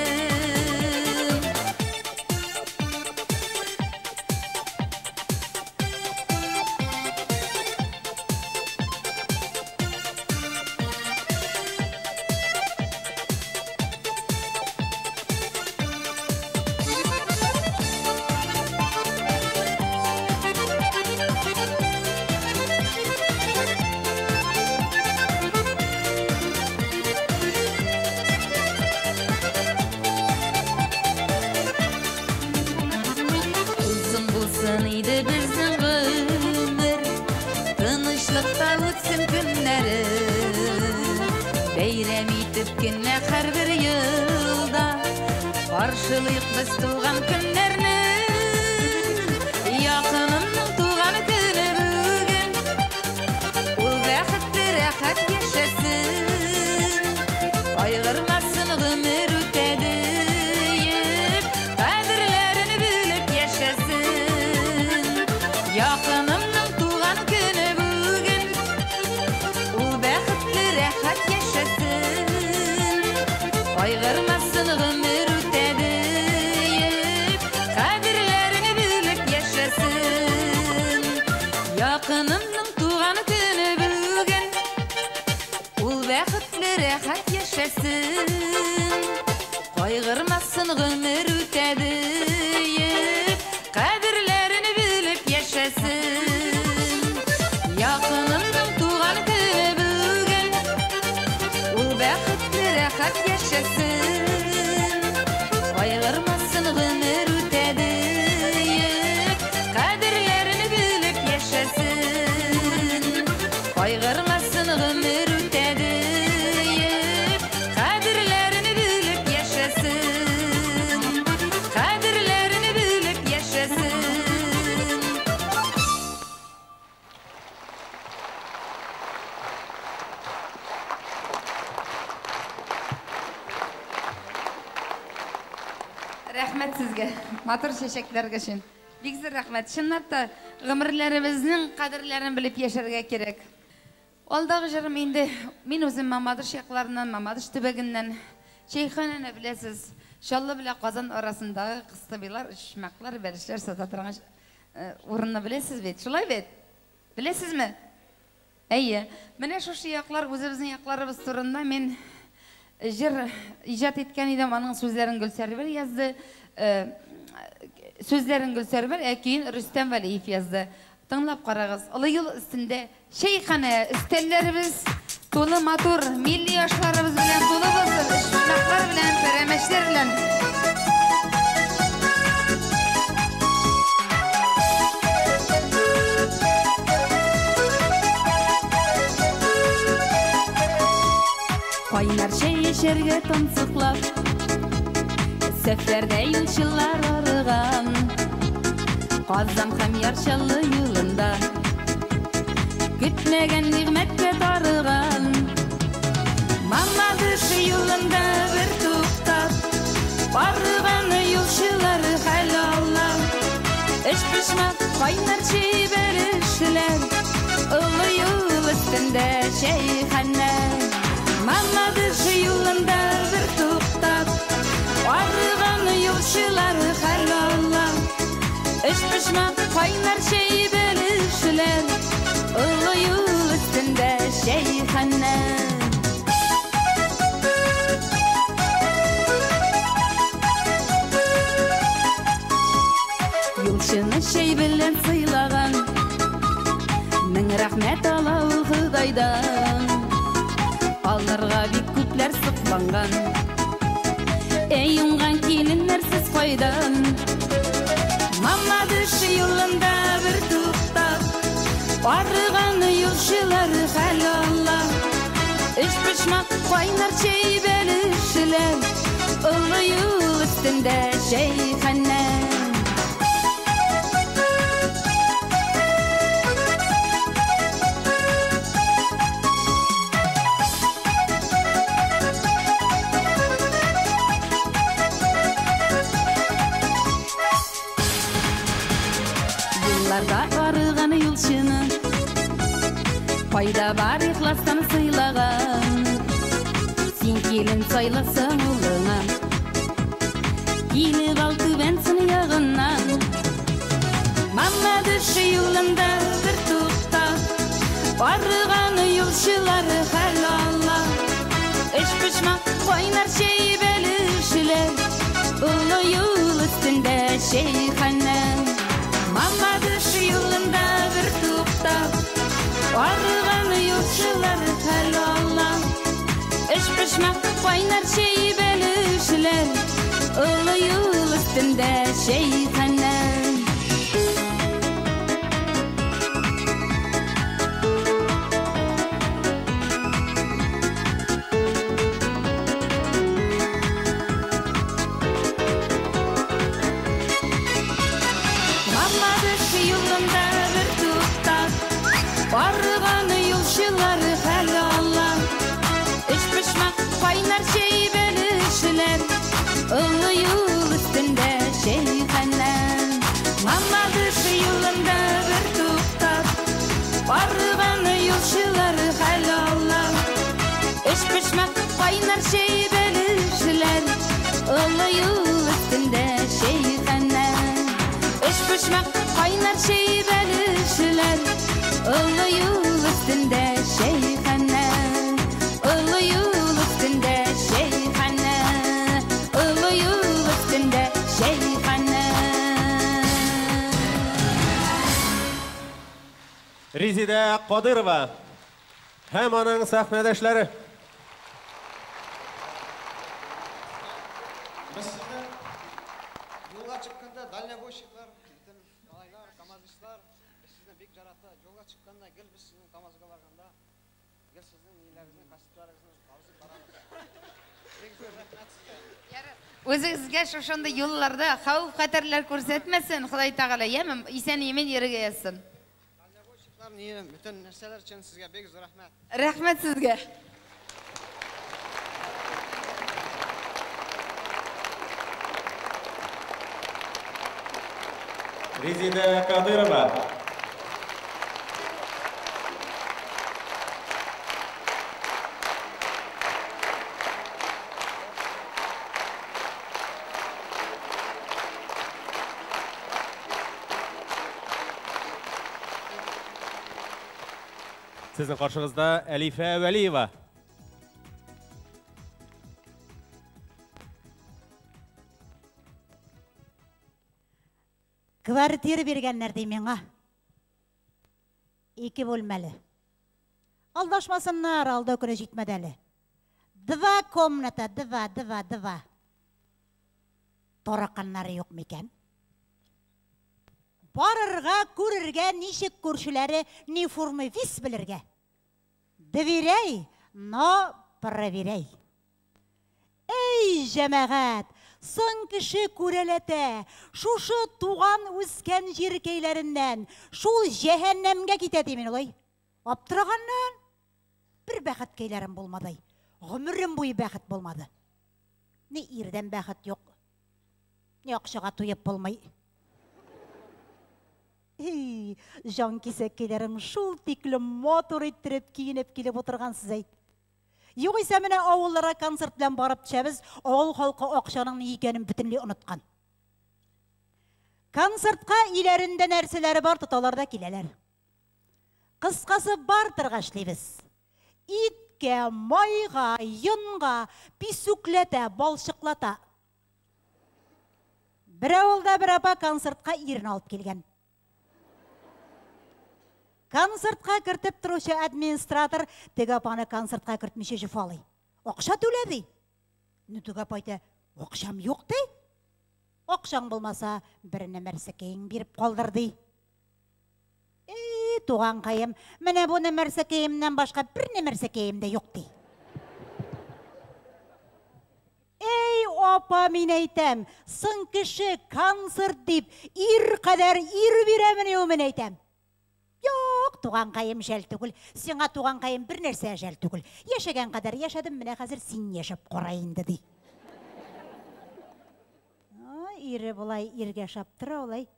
Uzun bulsun idi bizning ömür, tinchlikda o'tsin kunlari. Bayram etib kunni har bir yilda, qarshilaylik biz tug'an kunlarni. Yaqinimning tug'an kuni bugun, ul bәхетле rahat yaşasın. Kaygırmasın ömür ötedi, kadirlerini bilip yaşasın. Yakınımның tuğan günü bugün, ul bәхетле rahat yaşasın. Kaygırmasın ömür ötedi, kadirlerini bilip yaşasın. Yakınımның tuğan günü bugün, ul bәхетле rahat yaşasın. Kaygırmasın ömür ötedi, kadirlerini bilip yaşasın. Yakınımның tuğan günü bugün, ul bәхетле rahat yaşasın. Kaygırmasın ömür ötedi, kadirlerini bilip yaşasın. Kaygırmasın ömür ötedi, kadirlerini bilip yaşasın. Kadirlerini bilip yaşasın. Рәхмәт сезгә, матур чәчәкләргә өчен. Бик зур рәхмәт. Чынлап та гомерләребезнең кадерләрен белеп яшәргә кирәк. Алдагы җырым инде мин үзем Мамадыш якларыннан, Мамадыш төбәгеннән, Чәйхананы беләсез. Шаллы белән Казан арасындагы кыстыбыйлар, ишмаклар, бәлешләр сата торган урынны беләсез бит. Шулай бит? Беләсезме? Әйе. Менә шушы яклар, үзебезнең якларыбыз турында мин җыр иҗат иткән идем, аның сүзләрен Гөлсәрвәр язды. Сүзләрен Гөлсәрвәр, әкин Рөстәм Вәлиев язды. Тыңлап карагыз. Олы юл өстендә Чәйхана, өстәлләребез тулы матур, милли ашларыбыз белән тулы булсын, ишмаклар белән, пәрәмәчләр белән. Кайнар чәй эчәргә тансыклап, сәфәрдә юлчылар арыган, Казан һәм Ярчаллы юлында көтмәгән нигъмәткә тарыган. Мамадыш юлында бер туктап, барган юлчылар хәл аллап, эш пешмәк кайнар чәй бәрешләр, олы юл өстендә şeyhane Mammadı şu yolunda bir tuktap Arıgan yolçular halalla Üç pişman kaynar şey belişler Ilı yol üstünde şeyhane Yolçunu şey bilen sıylagan Min rahmet alau Hıdaydan Allarga bik küpler sıklangan Ey yungan kilinlersiz koydan Mamma dışı yolunda bir tuktap Arıgan yolçular halalla Üç pişman kaynar şey belişler Ilı yol üstünde şeyhane Yıllarda arıgan yolçunu Payda var ihlastan sıylagan Sen kelin saylasan uluna Kini kaldı ben seni yağından Mamma dışı yolunda bir tukta Arıgan yolçular halalla Üç pişman kaynar şey belişler Ulu yol üstünde şeyhane Mamma dışı yolunda bir tuktap Arıgan yolçular halalla Üç pişman kaynar şey belişler Ulu yol üstünde şeyhane Arıgan yolçular halalla Üç pişman kaynar şey belişler Ilı yol üstünde şeyhane Mamma dışı yolunda bir tuktap Arıgan yolçular halalla Üç pişman kaynar şey belişler Ilı yol üstünde şeyhane Üç pişman kaynar şey belişler Ilı yol üstünde şeyhane Ilı yol üstünde şeyhane Ilı yol üstünde şeyhane Резида Кадырова һәм аның сәхнәдәшләре. Biz sizni yo'lga chiqqanda dalnobойщиклар, malайlar, kamazistlar biz sizni bek jaratda yo'lga chiqqanda gel biz sizning kamazga borganda gel sizning niyalaringizni, kasblaringizni avzib boramiz. Rahmat sizga. O'zingizga shunday yo'llarda xavf xatarlar ko'rsatmasin Xudoy taolo, eson yemin yeriga yetsin. Bütün narsalar uchun sizga bek zo'r rahmat. Rahmat sizga. Резида Кадырова. Sizin karşınızda Әлифә Вәлиева. Квартира бергәннәр ди миңа. 2 бүлмәле. Алдашмасыннар, алда көне җитмәде әле. 2 комната, 2. Тораканнары юк микән? Барырга, күрергә, ничек күршеләре, ни формы вис белергә. Доверяй, но проверяй. Эй, җәмәгать, сын кеше күрәләтә, шушы туган үскән җиркәйләреннән, шул җәһәннәмгә китә ди мин улай. Аптыраганнан бер бәхет кәйләрем булмады. Гомерем буе бәхет булмады. Ни ирдән бәхет юк. Ни акчага туеп булмый. Жан кисеккелерім шул тиклі мотор еттіріп киініп келіп отырғансыз айт. Юғыса міне ауыллара концерт білен барып түшәбіз, ауыл халқы оқшаның екенін бүтінлей ұнытқан. Концертқа илерінде нәрселері бар, тұталарда келелер. Қысқасы бар тұрғашлейбіз. Итке, майға, йынға, писуклета, балшықлата. Бір ауылда бір апа концертқа ирін алып келген. Концертқа кіртіп тұрушы администратор тег апаны концертқа кіртмеше жүфалы. Оқша төледі. Тег апа айты, оқшам жоқ дей. Оқшаң болмаса біріне мәрсекейін беріп қалдырды. Туған қайым, міне бұны мәрсекейімнен башқа біріне мәрсекейімде жоқ дей. Апа мен айтам, сын кіші концерт деп, ир қадар ир беремін еумен айтам. Жоқ, туған қайым жәл түгіл, сеңа туған қайым бір нәрсе жәл түгіл. Ешеген қадар ешадым, міне қазір сен ешіп қорайынды дей. Ири бұлай ирге шаптыра олай.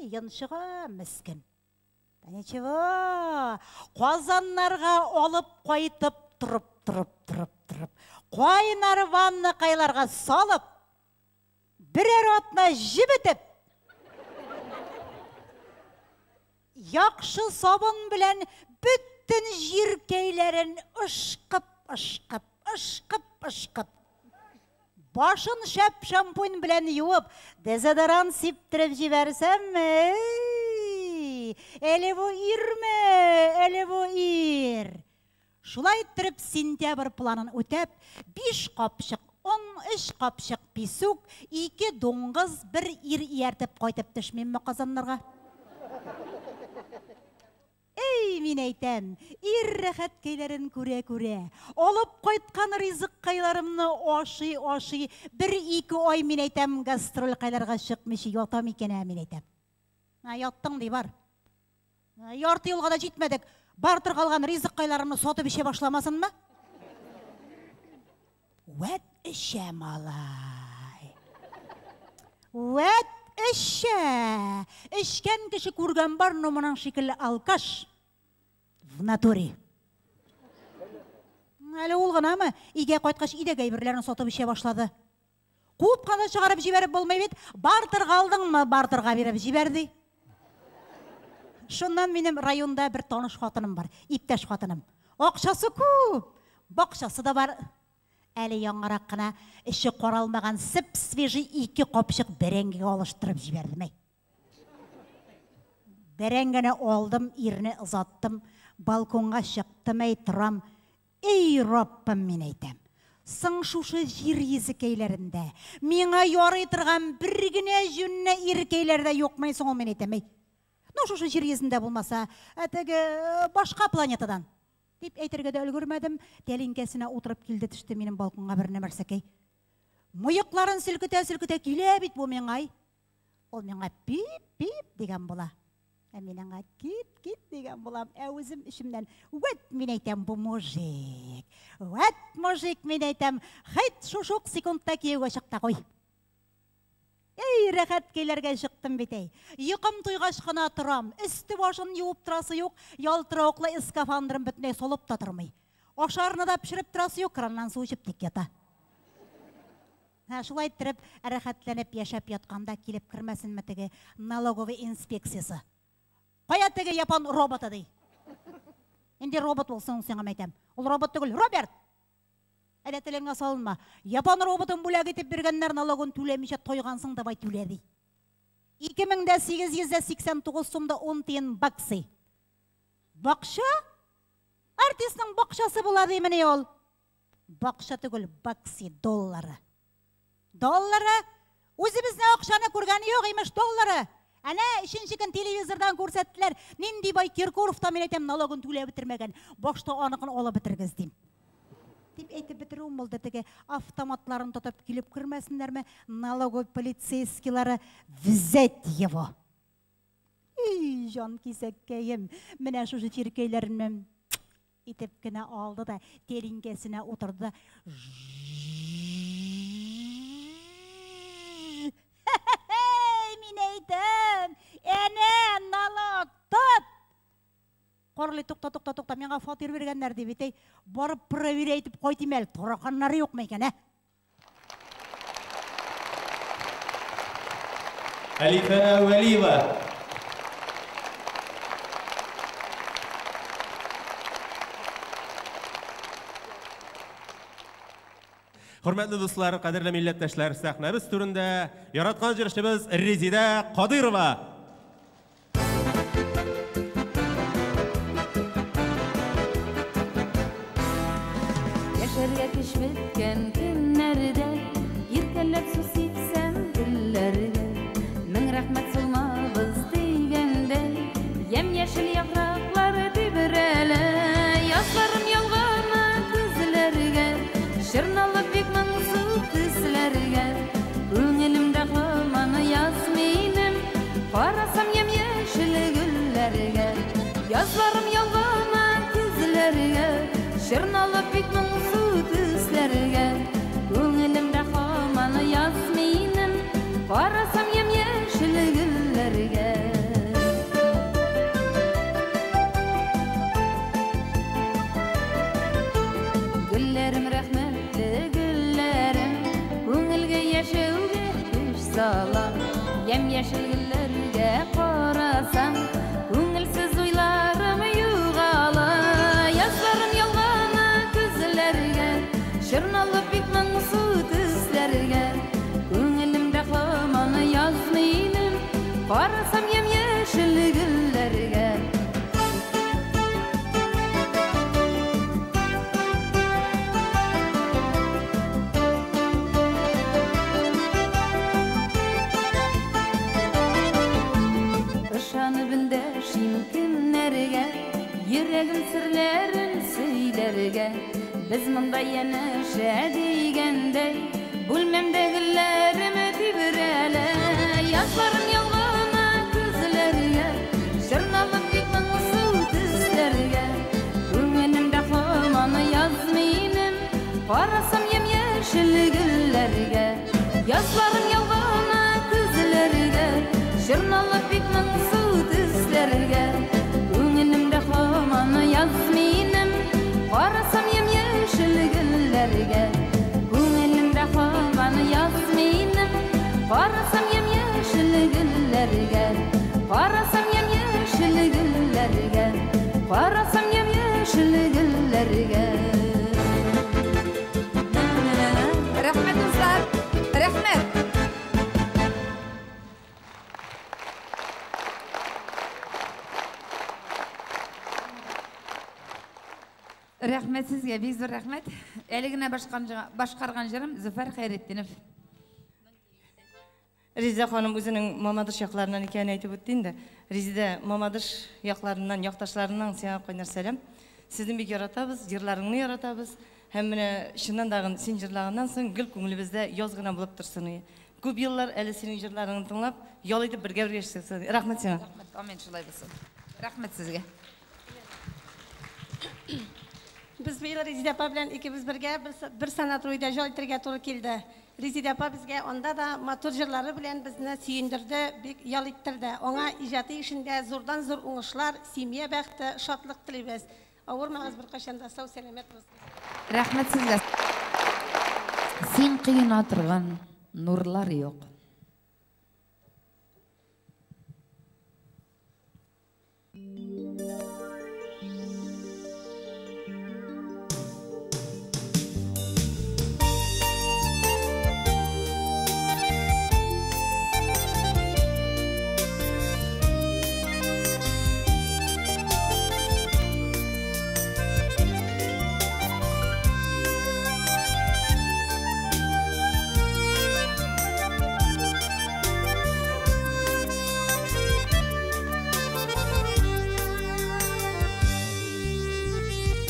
Яншыға мүскін. Ничего, қазаннарға олып қайтып тұрып. Қойнар ванны қайларға салып, бірер отына жібітіп, яқшы сабын білән бүттін жиркейлерін ұшқып. Башын шәп шампунь білән юып, дезодорант сиптіріп жіберсем, әлі бұ ирме, әлі бұ ир. Шулай тұрып сентябр планын өтеп, 5 қапшық, 13 қапшық писук, 2 доңғыз, 1 ир иертіп қайтып түшмен ме қазанларға? Мен айтам, ир рәхәткейлерін көре-көре, олып қайтқан ризық қайларымны оши, 1-2 ой мен айтам, гастроль қайларға шықмеші, ятам екен мен айтам. Яттың дей бар. Ярты елға да жетмедік. Бартыр қалған ризық қайларымны сотып іше башламасын ма? Уәт іше, малай. Уәт іше. Ішкен кіші көрген бар номынан шекілі алкаш. В натуре. Әлі олғына ма? Иге қойтқаш идегей бірлерін сотып іше башлады. Қуып қана шығарып жіберіп болмай бет, бартыр қалдың ма бартырға беріп жіберді. Шыннан менің районда бір таныш қатыным бар, иптәш қатыным. Оқшасы көп, бақшасы да бар. Әлі яңарақ қана іші қоралмаған сіп-свежі 2 қопшық бәрәңгіге алыштырып жібердім. Бәрәңгіні алдым, иріні ұзаттым, балконға шықтым, тұрам. Раппым мен айтам. Сың шушы жер езікейлерінде, меңа яры тұрған біргіне жүніне иркейлерді жоқмай соң мен айтам. Шушы жер езінде болмаса, башқа планетадан. Деп әйтірге де үлгірмәдім, тәлінкесіне отырып келді түшті менің балконға бір нәмірсекей. Мұйықларын сүлкіте келе бет бұл мен ай. Ол менға пип деген бола. Меніңға кет деген болам. Әуізім ішімден, өт мен айтам бұл мұжик. Өт мұжик мен айтам, хайт шушуқ секундта кеуге шықта қой. Рәхәткейлерге шықтым бетей. Йықым тұйғаш қына тұрам. Үсті башын юып тұрасы жоқ, ялтыра оқлы эскафандрым бүтіне солып та тұрмай. Ашарыны да пішіріп тұрасы жоқ, краннан су ішіп тек ята. Шулай тұрып, рәхәтленіп яшап ятқанда келіп кірмәсін мәтіге налоговый инспекциясы. Қоя тегі япон роботы дей. Енді робот болсын сен ғамайтам. Ол робот түгіл, Роберт! Әлетіліңе салынма. Япон роботын бүләк етіп бергенлер налогын төлемеше тойғансың да бай төледі. 2889 сумда 10 тиын баксы. Бақша? Артистің бақшасы болады еміне ол. Бақша түгіл, баксы, доллары. Доллары? Өзі біздің ақшаны көргені жоқ емеш доллары. Әне, үшіншікен телевизордан көрсеттілер. Ненді бай Киркоровта мен етем налогын төле бітірмеген. Башта анықын ола бітіргіздім. Деп әйтіп бітіруім болды теге автоматларын тұтып келіп кірмәсіндер ме, налоговый полицейскилары взять его. Жан кесеккейім, міне шушы черкейлерімен етіп кіні алды да, терінкесіне отырды. Мен әйтім, Әне, налог, тұт! Қорлы, тұқта, менға фатир бергенлер деп етей, барып проверейтіп қойтым әлі, тұрақанлары жоқ ма екен, ә? Әлифә Вәлиева. Hürmetli dostlar, kadirli milletteşler, sahnemiz türünde yaratkan jirişimiz Резида Кадырова. Yaşarga keşfetken günlerde yirkellep su sipsem güllerge Ming rahmet solmağız deygende yem yeşil yapraklar dibirele Yazlarım yolgama kızlarga Şırnalı bikman su kızlarga Üngelimde kılmanı yazminim Karasam yem yeşil güllerge Yazlarım yolgama kızlarga Şırnalı bikman su kızlarga Üngelimde kılmanı yazminim Karasam yem yeşil güllerge Güllerim rahmetli güllerim Көңілге yaşauga kuch salar Yem yeşil güllerge qarasam Көңілсіз oylarım yuğalar Yazlarım yolgana kızlarga Şırnalı bikman su tüslerge Көңілімде qılmanı yazmaynim Qarasam yem yeşil güllerge Yüreğim sırların söylerge Biz mında yanışa deygende Bulmemde güllerimi dibirele Yazlarım yolgana kızlarga Şırnalı bikman su tüslerge Көңілімде qılmanı yazmaynim Qarasam yem yeşil güllerge Yazlarım yolgana kızlarga Şırnalı bikman su tüslerge Көңілімде qılmanı yazmaynim Qarasam yem yeşil güllerge Көңілімде qılmanı yazmaynim Qarasam yem yeşil güllerge Qarasam yem yeşil güllerge Qarasam yem yeşil güllerge Rahmet dostlar, rahmet Рәхмәт сезгә, бик зур рәхмәт. Әле генә башкарган җырым Зөфәр Хәйретдинов. Резида ханым үзенең Мамадыш якларынан икәнен әйтеп үтте инде. Резида Мамадыш якларыннан, якташларыннан сиңа кайнар сәлам. Сезне бик яратабыз, җырларыңны яратабыз. Һәм менә шуннан дагы син җырлаганнан соң гел күңелебездә яз гына булып торсын. Күп еллар әле синең җырларыңны тыңлап, ял итеп бергә яшәсәк. Рәхмәт сиңа. Рәхмәт, амин шулай булсын. Рәхмәт сезгә. Biz bilir Резида апа белән икебез бергә бер санаторийда жол итәргә туры килде. Резида апа безгә анда да матур җырлары белән безне сөендерде, бик ял иттерде. Аңа иҗади эшендә зурдан зур уңышлар, семья бәхте, шатлык телибез. Авырмагыз бер кайчан да сау сәламәт булсын. Рәхмәт сезгә. Син кыйна торган нурлар юк.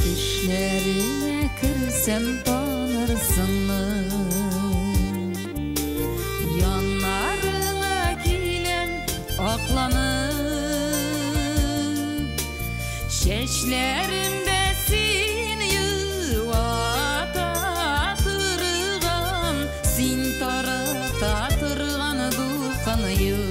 Düşlerine kirsem tanırsın yanlarına kilen aklanıp şeşlerimde sin yuvata tırgan sin tarata tırgan dukanı yok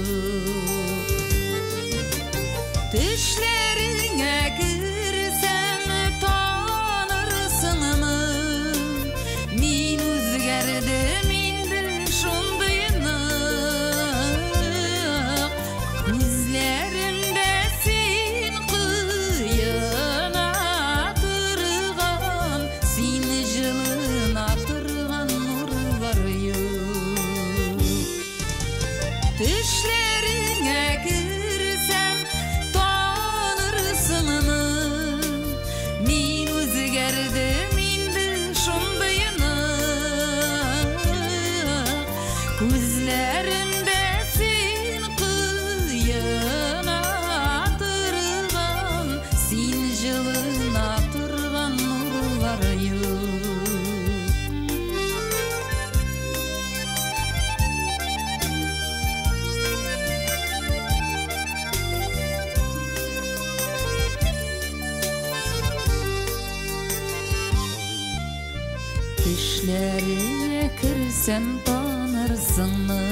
Düşlerine kirsem tanırsın mı?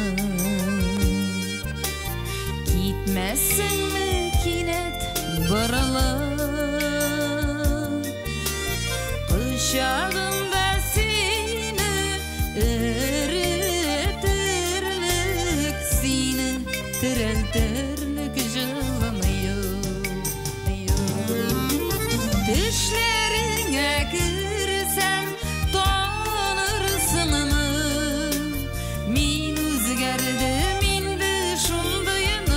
Gitmezsin mi kinet bırılıp? Kuşağında seni eritirlik, seni diriltirlik жылынıyor. Düşlerine kirsem tanırsın mı? Min özgerdim indi şundayınık,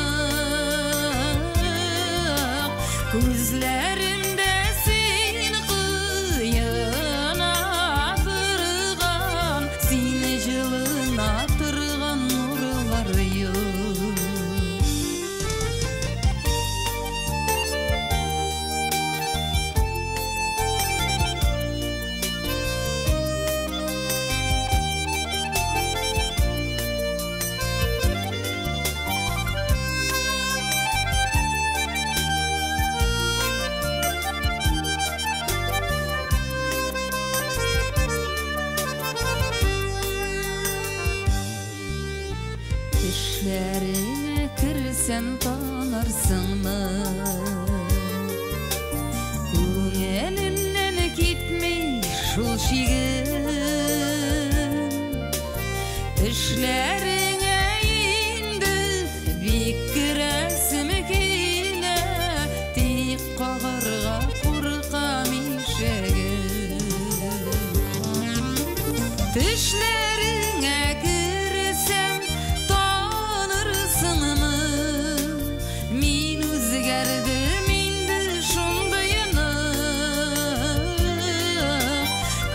gözlerimde sen kıyına durgan, seni жылына turgan nurlar yok. Düşlerine kirsem tanırsın mı? Көңелімнен кетмей шул шегім, Düşlerine енді бик кірәсім келе, тек қағарға қорқам ишегім. Düşlerine kirsem tanırsın mı? Min özgerdim indi şundayınık,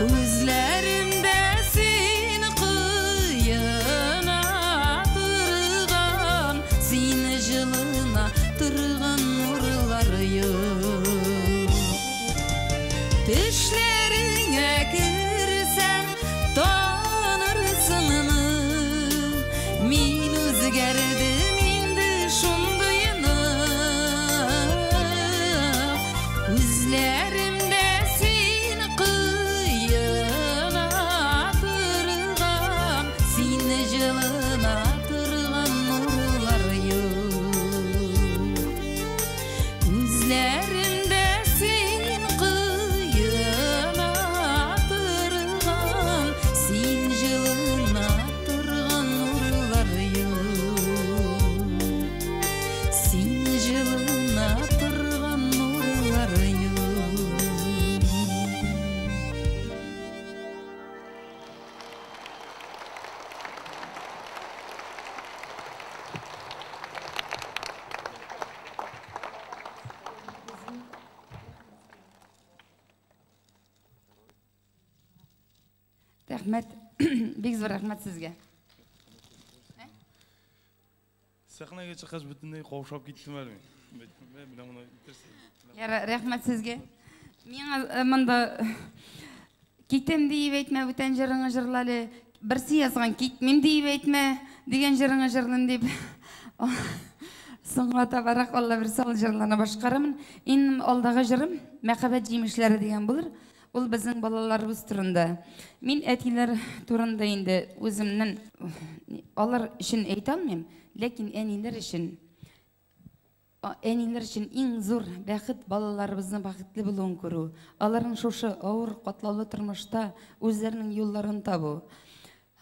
gözlerimde sen kıyına turgan, seni жылына turgan nurlar yok. Düşlerine kirsem tanırsın mı? Min özgerdim indi şundayınık, gözlerimde sen kıyına turgan, seni жылына turgan nurlar yok. Gözlerimde sen kıyına turgan, seni жылына turgan nurlar yok. Seni жылына turgan nurlar yok. Рахмет, бик зор рахмет сізге. Сахнаға шыққаш бүтіндей қауышап кеттім әлі мен. Рахмет сізге. Мен мында кетем дейіп әйтме, өтен жырыңы жырлалы, бірсі yazған кетмем дейіп әйтме, деген жырыңы жырлын деп. Соңғата барақ, олла бір сал жырланы башқарымын. Ен алдағы жырым, мәқабет жемішлері деген болыр. Ол біздің балаларымыз турында. Мен әтилер турында енді өзімнің олар үшін айта алмаймын, ләкин әнилер үшін ең зор бақыт балаларымыздың бақытлы болуын көру. Алардың шошы ауыр қатлаулы тұрмышта өздерінің жолдарын табу.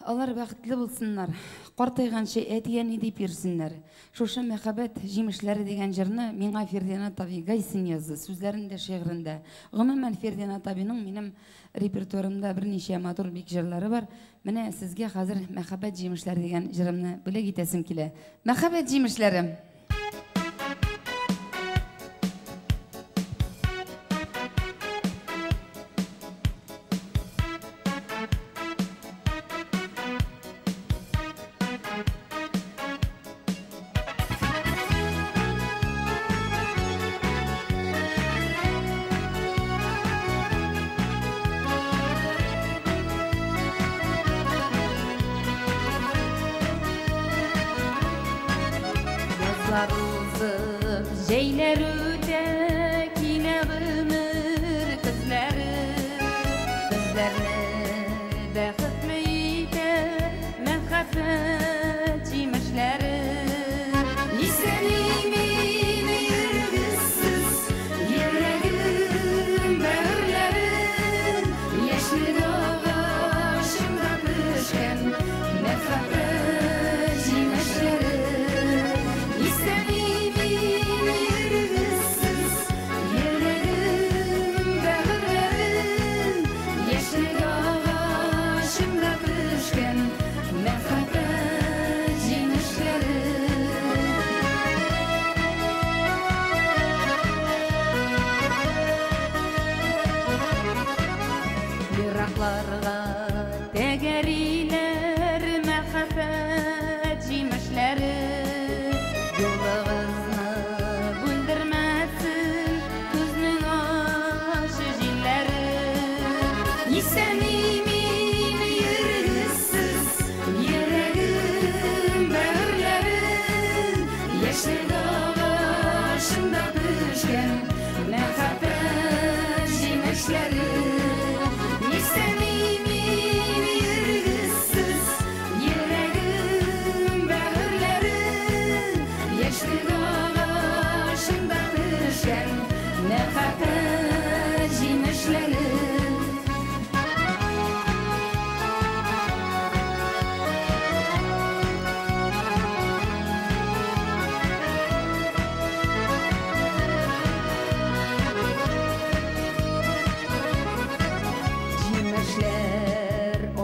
Алар бақытлы болсындар, қартайғанша әтияны деп берсінler. Шошы мәхаббәт жемішлері деген жырны меңа Фердинанд Таби Гайсин yazды, сөздерінде, шиғырында. Ғымымен Фердинанд Табиның менің репертуарымда бірнеше матур бек жырлары бар. Міне сізге қазір мәхаббәт жемішлері деген жырымны біле кетесім келе. Мәхаббәт жемішлері. Uzub, jeyler öte, kine gümür kızları, kızlarını Uşaqlarga tegeriler мәхәббәт җимешләре Юлыгызны бүлдермәсен күзнең ашы җилләре Исәним йөргесез йөрәгем бәгырьләрен Яшьлек агашында пешкән мәхәббәт җимешләре Исәним йөргесез йөрәгем бәгырьләрен Яшьлек агашында пешкән мәхәббәт җимешләре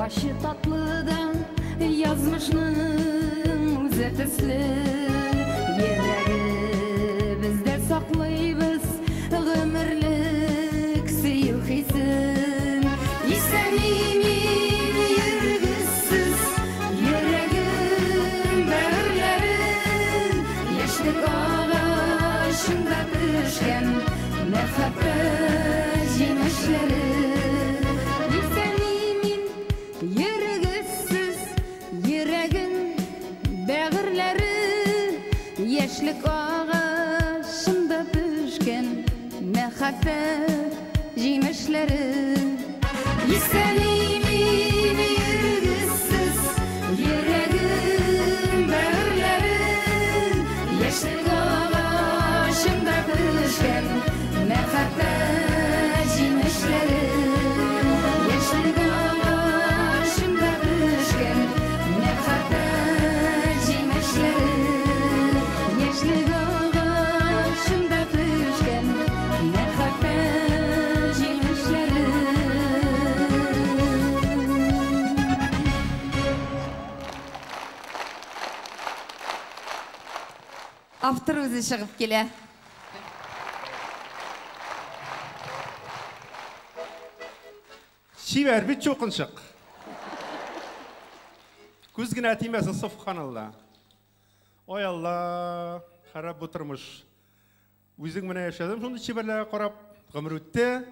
Ачы татлыдан язмышның үзе төсле Йөрәгебездә саклыйбыз гомерлек сөю хисен Исәним йөргесез йөрәгем бәгырьләрен Яшьлек агашында пешкән мәхәббәт җимешләре Яшьлек агашында пешкән мәхәббәт җимешләре Исәним йөргесез йөрәгем бәгырьләрен Яшьлек агашында пешкән мәхәббәт җимешләре Яшьлек агашында пешкән мәхәббәт җимешләре Яшьлек агашында пешкән мәхәббәт җимешләре Автор үзе чыгып килә. Шибәр бит чокынчык. Күз генә тимәсен Субханалла. Ой Алла, харап бу тормыш. Үзең менә яшәдем, шундый чибәрләргә карап гомер үтте.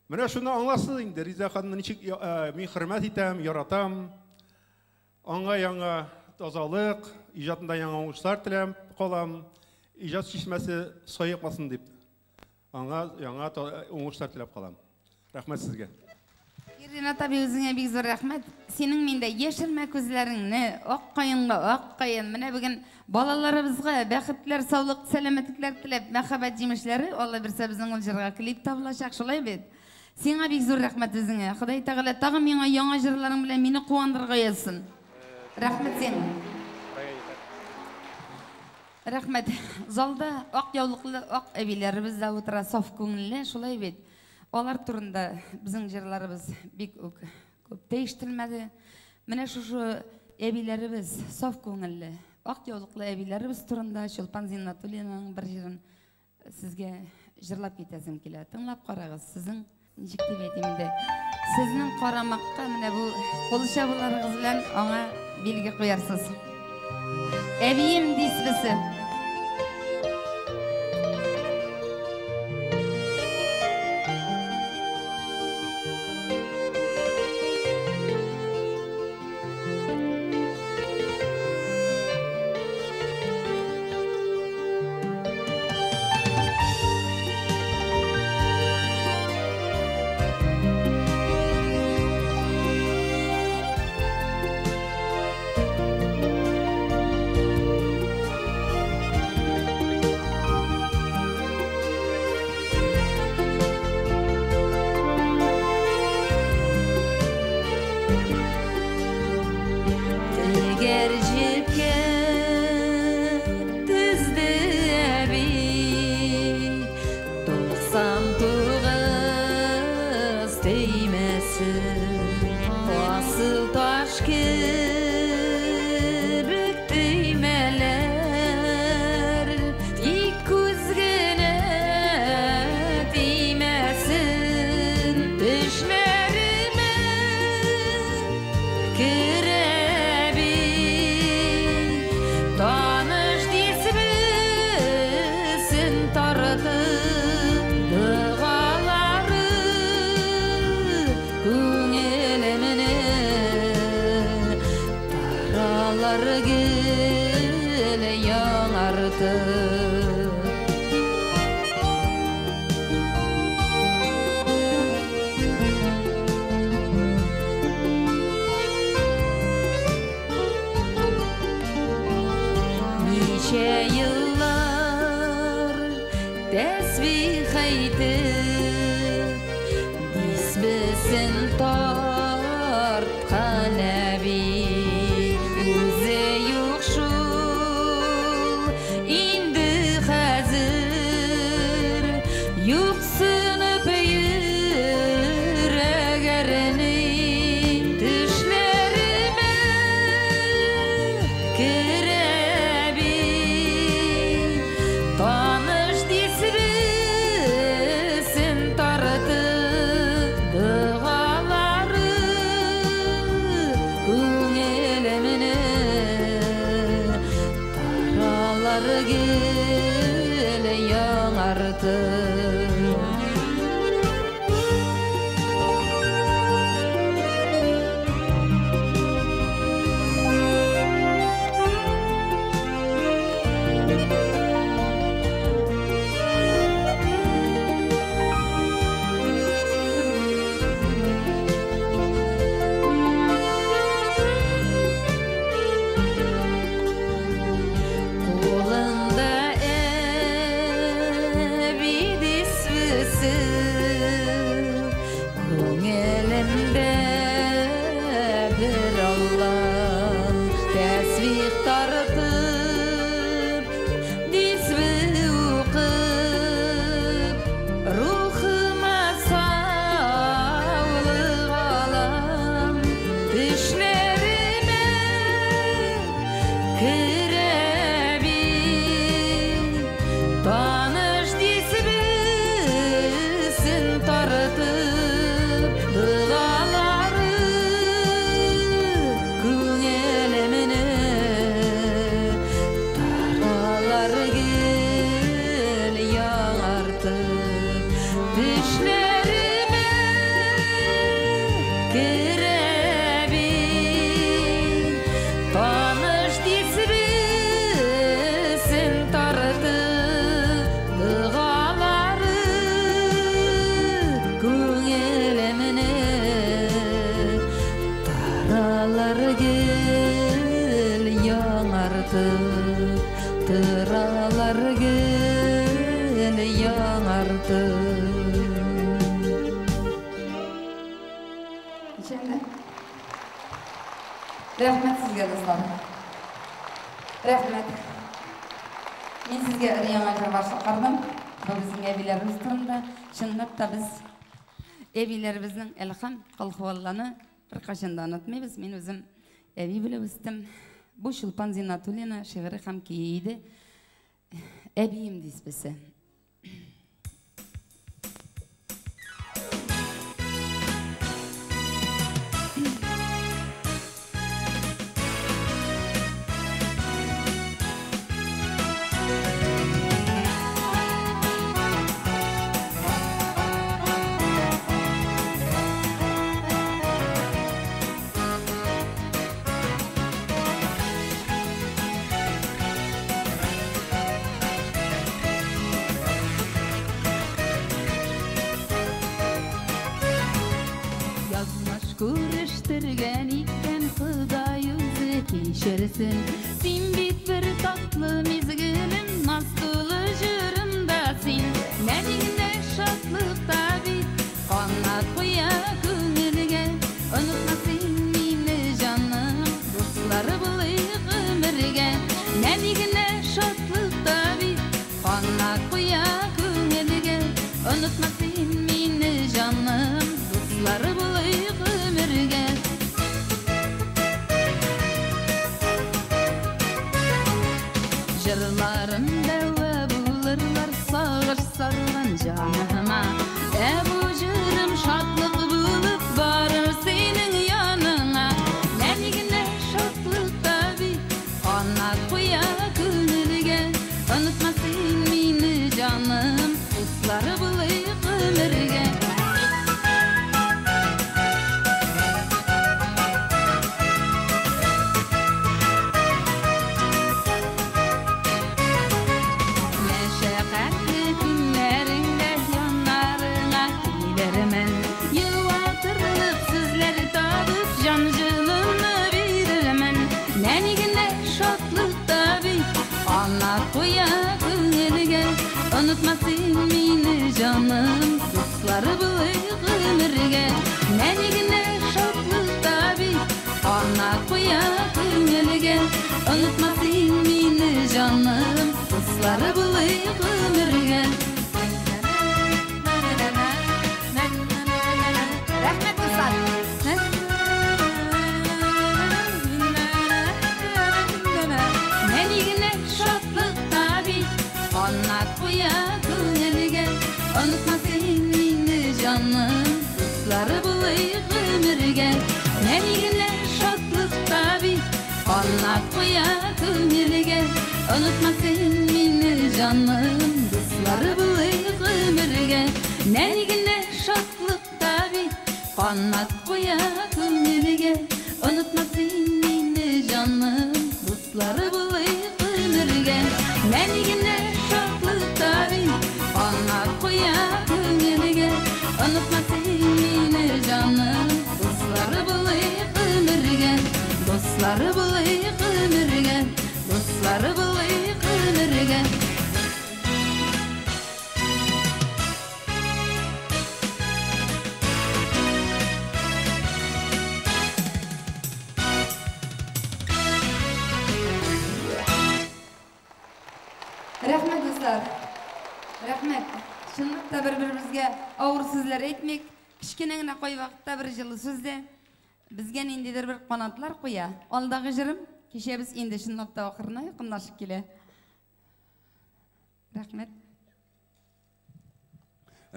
Менә шуны аңласыз инде, Риза ханымны ничек мин хөрмәт итәм, яратам. Аңа яңа тазалык, иҗатында яңа уңышлар теләм, калам. Иҗат чишмәсе саекмасын дип. Аңа яңа уңышлар теләп калам. Рәхмәт сезгә. Ирина таби үзеңә бик зур рәхмәт. Синең миндә яшермә күзләреңне, ак каенга ак каен. Менә бүген балаларыбызга бәхетләр, саулык, сәламәтлек теләп, мәхәббәт җимешләре Алла берсә безнең ул җырга клип табылачак, шулай бит. Сиңа бик зур рәхмәт үзеңә. Ходай Тәгалә тагын миңа яңа җырларың белән мине куандырырга язсын. Рәхмәт сиңа. Рәхмәт. Залда ак яулыклы ак әбиләребез дә утыра, саф күңелле, шулай бит. Алар турында безнең җырларыбыз бик күп değiştirilмәде. Менә шушы әбиләребез саф күңелле, ак яулыклы әбиләребез турында Чулпан Зиннатуллинаның бер җырын сезгә җырлап китәсем килә. Тыңлап карагыз, сезнең ничек дип әйтим инде. Сезнең карамакка менә бу кул чабуларыгыз белән аңа билге куярсыз. Әбием дисбесе. haydi Disbesin tartkan abi Uze yok şul indi hazır Yoksunup yüreğerinin düşlerime Kirebi tanış disbesin tartı Dağaları Güngelemine Taraları gele yanardı Kolunda evi disvisi Köngülümde bir Allah Tesbih tartıp disvi okup Ruhuma sağlık alam Düşlerime Kirebi tanış disbesin tartıp Dağaları Güngelemine Taraları gel yanartıp Düşlerime Kirebi tanış disbesin tartıp Dağaları Güngelemine Taraları gel yanartıp Taraları gel yanartıp Şimdi rahmet sizge dostlar. Rahmet. Men sizge yangi jabbar chaqirdim. Bu bizning ebilarimiz turunda. Shunlab da biz ebilarimizning ilham qilxo'llani bir qachonda unutmaymiz. Men o'zim ebi bilib o'sdim. Bu Shulpan Zinatulina she'ri ham kiydi. Ebiyim disbisi. Kuruşturgan iken Xudoy o'zi kechirsin Sen bit bir tatlı mezgilim Mastulu jurimdasin Meningda shodlikda bit Qonat qo'ya ko'ngilga Unutmasin meni jonim Do'stlari bilan umrga Meningda shodlikda bit Qonat qo'ya ko'ngilga Unutmasin meni jonim Do'stlari bilan Jırlarım deva bulurlar sağır sarılan canıma Bu jırım şatlık bulup varır senin yanına Menigine şatlıkta bir qonat qo'ya ko'ngilga Unutmasin meni canım Do'stlari bilan umrga Meşaqqatli kunlaringda yon Dostları bılık ömürge Menigine şoklık tabi Anlat koya köngülge Unutmasın beni canım Dostları bılık ömürge Rahmet dostlar Menigine şoklık tabi Anlat koya köngülge Unutmasın beni canım Dostları bılık ömürge Menigine şoklık tabi Anlat koya köngülge Unutmasın beni canım Dostları bılık ömürge Menigine şoklık tabi Anlat koya köngülge Unutmasın beni canım Dostları bılık ömürge Menigine şoklık tabi Anlat koya köngülge Unutmasın beni canım Dostları bılık ömürge Dostları bılık ömürge Dostları bılık ömürge Rahmet dostlar. Rahmet. Şunlukta bir-birimizge ağır sözler etmek, kichkinegina qo'y vaqtda bir жылы so'zda bizga nindidir bir qanotlar qo'ya. Oldagi jirim, kecha biz endi shunlukta oxirina yaqinlashib kela. Rahmet.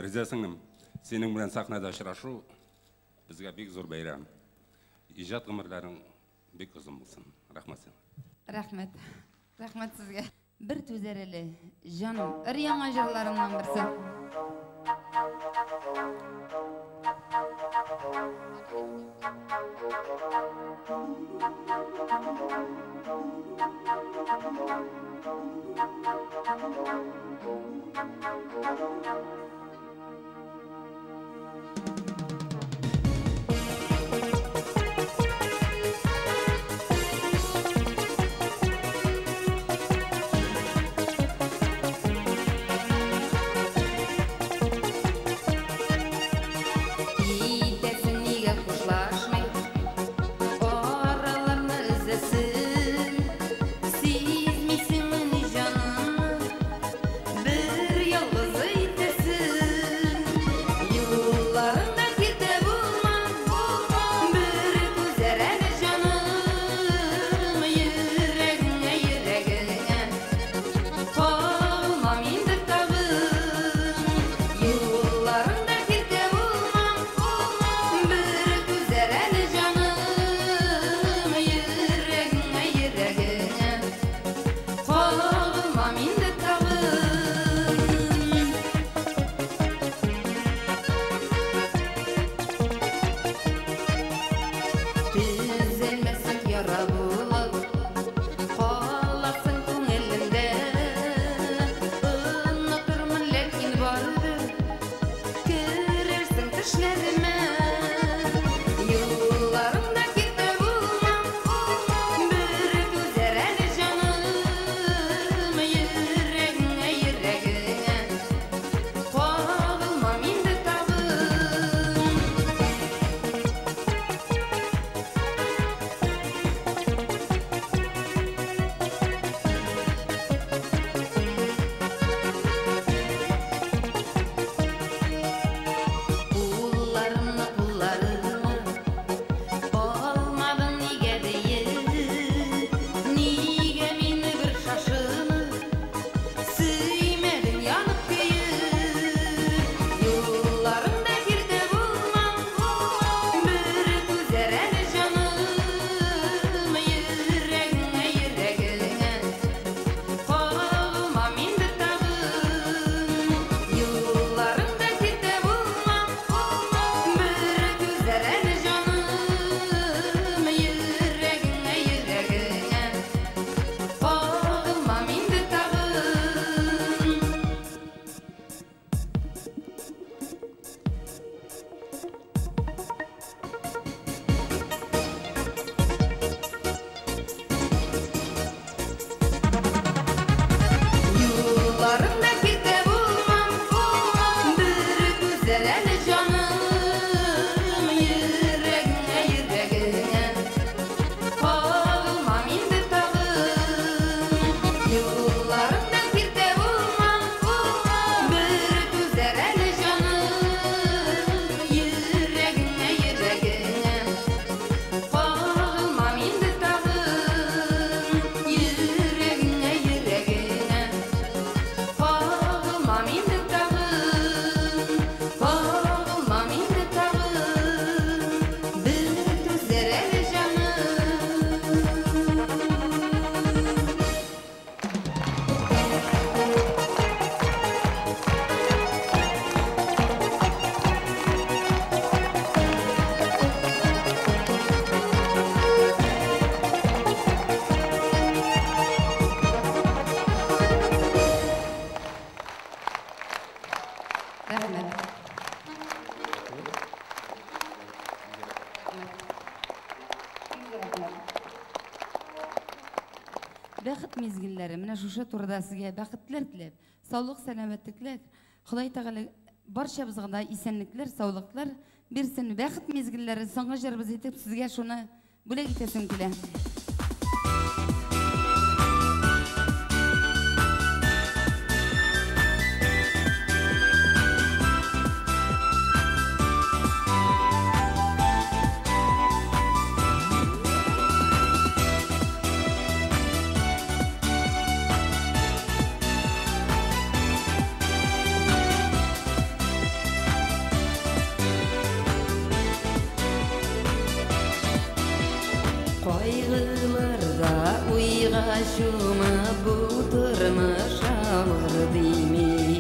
Riza singlim, sening bilan sahnada uchrashuv bizga bek zo'r bayram. Ijod umrlaring bek uzun bo'lsin. Rahmat. Rahmet. Rahmet sizga. Bir tuzereli canım, ır-yaңа jırlarımdan birisi. Güzel Рәхмәт. Бәхет мезгилләре, менә шушы турыда сезгә бәхетләр теләп, саулык, сәламәтлек, Ходай Тәгалә барчабызга да исәнлекләр, саулыклар бирсен. Бәхет мезгилләре соңгы җырыбыз итеп сезгә шуны бүләк итәсем килә. Şuma bu tırmış ağır dimi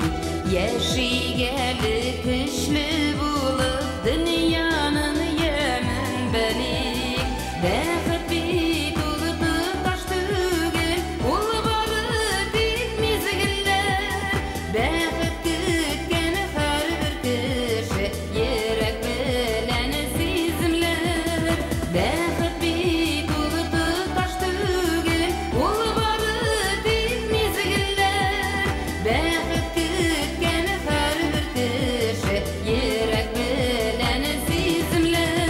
Yaşigeli kışlı bulup dünyanın yemin belik Bäxet bit ulutu taş tügül ul balı dik mizgiller Bäxet kütken her bir kişi yerek bilen sizimler Bäxet bit ulutu taş tügül ul balı dik mizgiller Bäxet kütken her bir kişi yerek bilen sizimler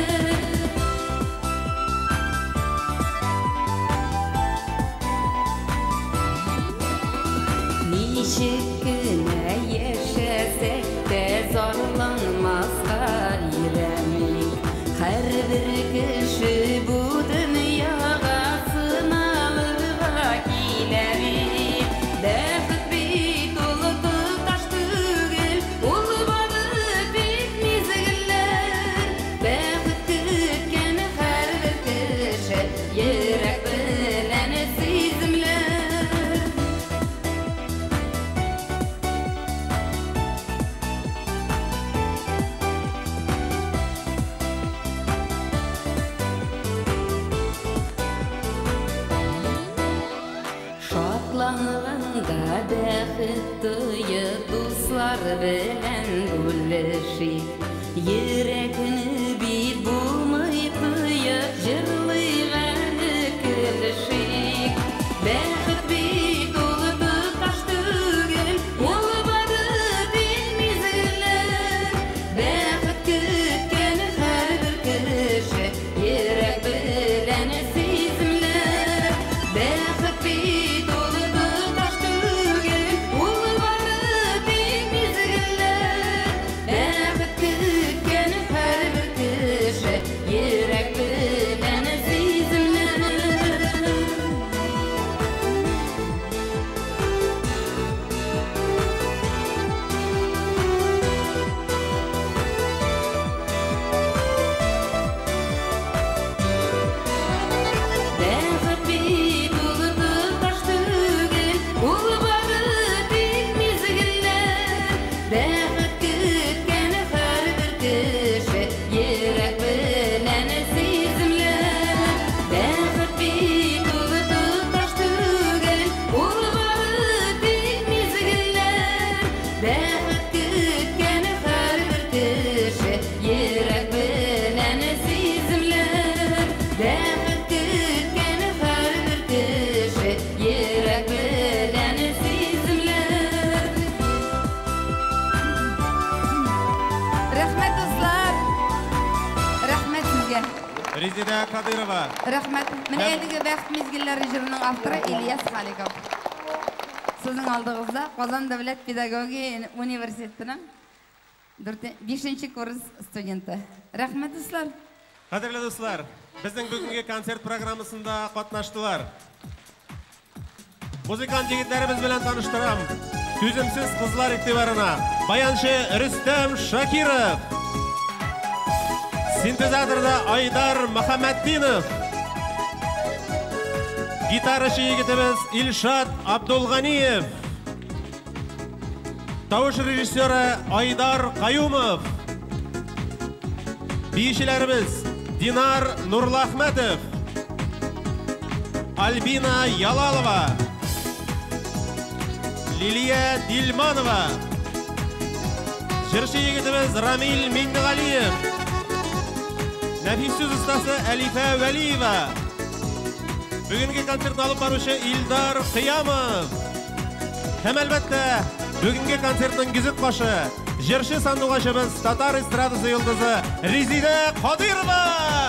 Nişik güne yaşasak da zorlanmazga yüreğim Her bir kişi bu dünyaya sınavırga kilerim Bäxet bit ulutu taş tügül ul balı bit mizgiller Bäxet kütken her bir kişi yürek bilen sizimler Şatlanganda bäxetli dostlar bilen gülleşik Yürekini bit bulmay tıyıp jırlaygan gülleşik Bäxet bit ulutu taş tügül ul balı dik mizgiller Bäxet kütken her bir kişi yürek bilen sizimler Bäxet bit ulutu taş tügül ul balı dik mizgiller Bäxet kütken her bir kişi yürek bilen sizimler Bäxet bit ulutu taş tügül ul balı dik mizgiller Bäxet kütken her bir kişi yürek bilen sizimler Bäxet bit ulutu taş tügül ul balı dik mizgiller Bäxet kütken her bir kişi yürek bilen sizimler Bäxet kütken her bir kişi yürek bilen sizimler Рәхмәт дуслар. Рәхмәт сезгә. Резида Кадырова. Рәхмәт. Менә әлеге бәхет мизгилләре җырының авторы Ильяс Халиков. Сезнең алдыгызда Казан дәүләт педагогия университетының 5-нче курс студенты. Рәхмәт дуслар. Кадерле дуслар, безнең бүгенге концерт программасында катнаштылар. Музыкант егетләребез белән таныштырам. Түземсез кызлар игътибарына баянчы Рөстәм Шакиров. Синтезаторда Айдар Мөхәммәтдинов. Гитарачы егетебез Илшат Абдулганиев. Тавыш режиссеры Айдар Каюмов. Биючеләребез Динар Нурлахмәтов. Альбина Ялалова. Лилия Дильманова. Жыршы егетimiz Рамил Миндиғалиев, нәфис сөз ұстасы Әлифә Вәлиева, бүгінгі концертін алып барушы Илдар Қиямов, һәм әлбәттә бүгінгі концертінің күзік қошы, жыршы сандуғашыбыз татар эстрадасы йылдызы Резида Қадирова.